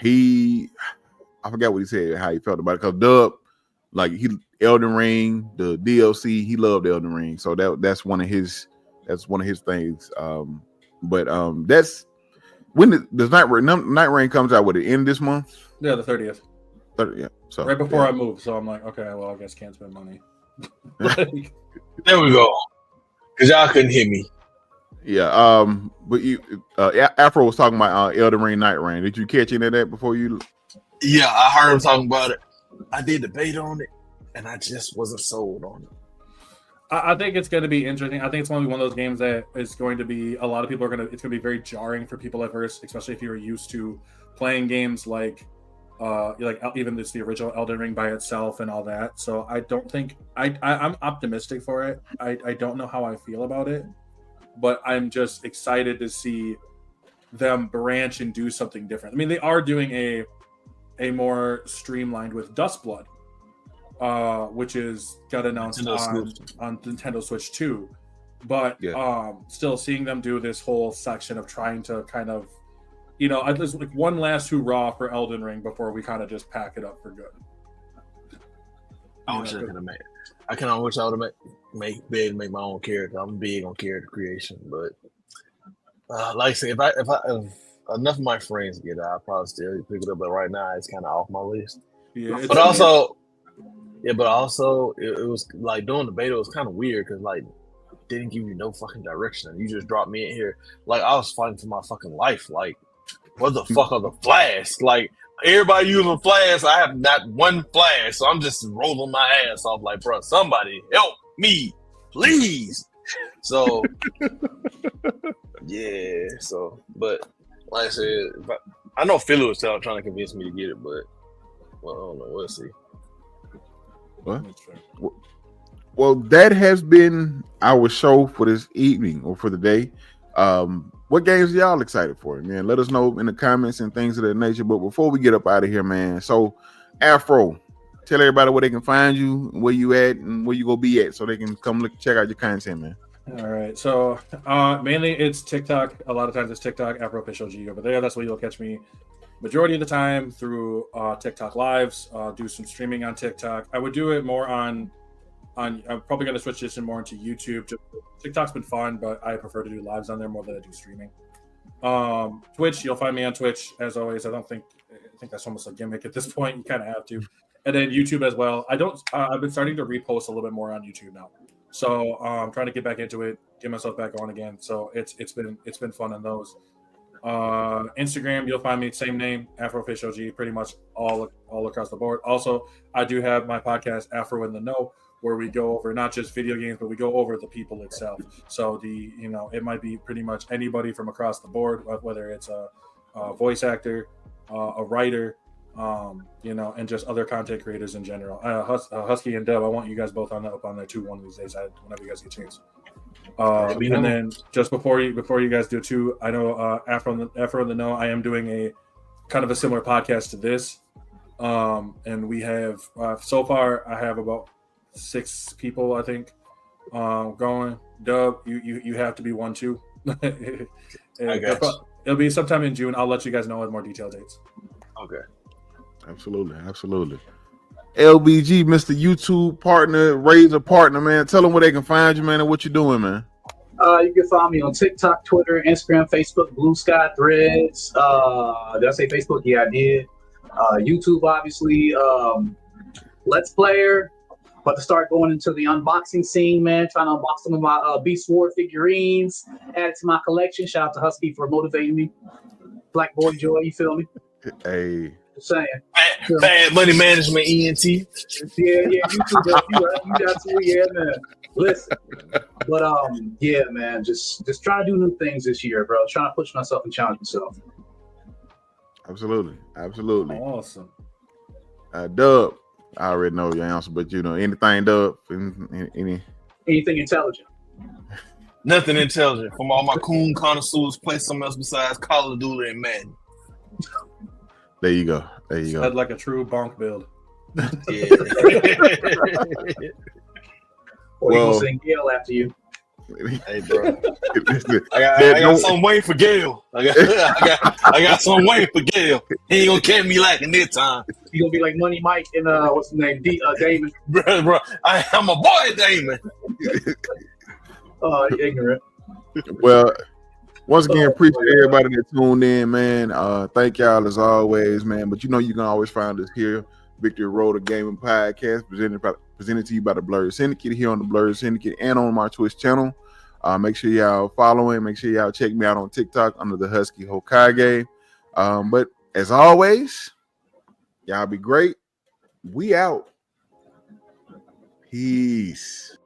[SPEAKER 1] I forgot what he said, how he felt about it, because Dub, like Elden Ring, the DLC, he loved Elden Ring. So that's one of his things. But that's when does Night Rain comes out. With the end of this month?
[SPEAKER 4] Yeah, the 30th.
[SPEAKER 1] 30th, yeah. So
[SPEAKER 4] right before I move. So I'm like, okay, well, I guess can't spend money.
[SPEAKER 3] There we go. Because y'all couldn't hear me.
[SPEAKER 1] Yeah. But you, Afro was talking about Elden Ring Night Rain. Did you catch any of that before you?
[SPEAKER 3] Yeah, I heard him talking about it. I did debate on it, and I just wasn't sold on it.
[SPEAKER 4] I think it's going to be interesting. I think it's going to be one of those games that is going to be it's going to be very jarring for people at first, especially if you're used to playing games like even the original Elden Ring by itself and all that. So I don't think I'm optimistic for it. I don't know how I feel about it, but I'm just excited to see them branch and do something different. I mean, they are doing a more streamlined with Dustblood. Which got announced on Nintendo Switch 2. But still seeing them do this whole section of trying to kind of, there's like one last hurrah for Elden Ring before we kind of just pack it up for good.
[SPEAKER 3] I wish I could have made it. I kind of wish I would have be able to make my own character. I'm big on character creation, but like I say, if enough of my friends get it, I'll probably still pick it up. But right now, it's kind of off my list.
[SPEAKER 4] Yeah,
[SPEAKER 3] but also. Yeah, but also it was like doing the beta was kind of weird because like it didn't give you no fucking direction. You just dropped me in here like I was fighting for my fucking life. Like, what the fuck are the flasks? Like everybody using flash. I have not one flash, so I'm just rolling my ass off like, bro, somebody help me, please. So yeah. So, but like I said, I know Philly was trying to convince me to get it, but well, I don't know. We'll see.
[SPEAKER 1] Well, that has been our show for this evening or for the day. What games are y'all excited for, man? Let us know in the comments and things of that nature. But before we get up out of here, man, so Afro, tell everybody where they can find you, where you at, and where you gonna be at, so they can come check out your content, man.
[SPEAKER 4] All right, so mainly it's TikTok. A lot of times it's TikTok, Afro Official G over there. That's where you'll catch me majority of the time through TikTok lives. Do some streaming on TikTok. I would do it more on. I'm probably going to switch this more into YouTube. TikTok's been fun, but I prefer to do lives on there more than I do streaming. Twitch, you'll find me on Twitch as always. I think that's almost a gimmick at this point. You kind of have to. And then YouTube as well. I've been starting to repost a little bit more on YouTube now. So I'm trying to get back into it, get myself back on again. So it's been fun on those. Instagram, you'll find me same name, Afro Official G, pretty much all across the board. Also, I do have my podcast Afro in the Know, where we go over not just video games, but we go over the people itself. So it might be pretty much anybody from across the board, whether it's a voice actor, a writer, and just other content creators in general. Husky and Dub, I want you guys both up on there too one of these days, whenever you guys get a chance. And then just before you guys do too, I know Afro in the Know, I am doing a kind of a similar podcast to this, and we have so far I have about 6 people I think going. Dub, you have to be one too. It'll be sometime in June. I'll let you guys know with more detailed dates.
[SPEAKER 3] Okay.
[SPEAKER 1] Absolutely. LBG, Mr. YouTube partner, Razor partner, man. Tell them where they can find you, man, and what you're doing, man.
[SPEAKER 2] You can find me on TikTok, Twitter, Instagram, Facebook, Blue Sky, Threads. Did I say Facebook? Yeah, I did. YouTube, obviously. Let's Player. But to start going into the unboxing scene, man, trying to unbox some of my Beast Wars figurines, add it to my collection. Shout out to Husky for motivating me. Black Boy Joy, you feel me?
[SPEAKER 1] Hey.
[SPEAKER 2] Just saying.
[SPEAKER 3] Bad money management, ENT.
[SPEAKER 2] Yeah, you too, bro. You got to, yeah, man. Listen. But yeah, man, just try to do new things this year, bro. Trying to push myself and challenge myself.
[SPEAKER 1] Absolutely.
[SPEAKER 4] Awesome.
[SPEAKER 1] Dub, I already know your answer, but anything, Dub, anything
[SPEAKER 2] intelligent.
[SPEAKER 3] Nothing intelligent. From all my coon connoisseurs, play something else besides Call of Duty and Madden.
[SPEAKER 1] There you go.
[SPEAKER 4] Had like a true bonk build.
[SPEAKER 3] Yeah.
[SPEAKER 2] Or you gonna sing Gale after you.
[SPEAKER 3] Hey, bro. I got some waiting for Gale. I got some waiting for Gale. He ain't gonna catch me lacking this time.
[SPEAKER 2] He gonna be like Money Mike and what's his name, Damon.
[SPEAKER 3] Bro, I'm a boy, Damon.
[SPEAKER 2] Ignorant.
[SPEAKER 1] Well, once again, appreciate everybody that tuned in, man. Thank y'all as always, man. But you can always find us here, Victory Road, a gaming podcast presented to you by the Blurred Syndicate here on the Blurred Syndicate and on my Twitch channel. Make sure y'all following. Make sure y'all check me out on TikTok under the Husky Hokage. But as always, y'all be great. We out. Peace.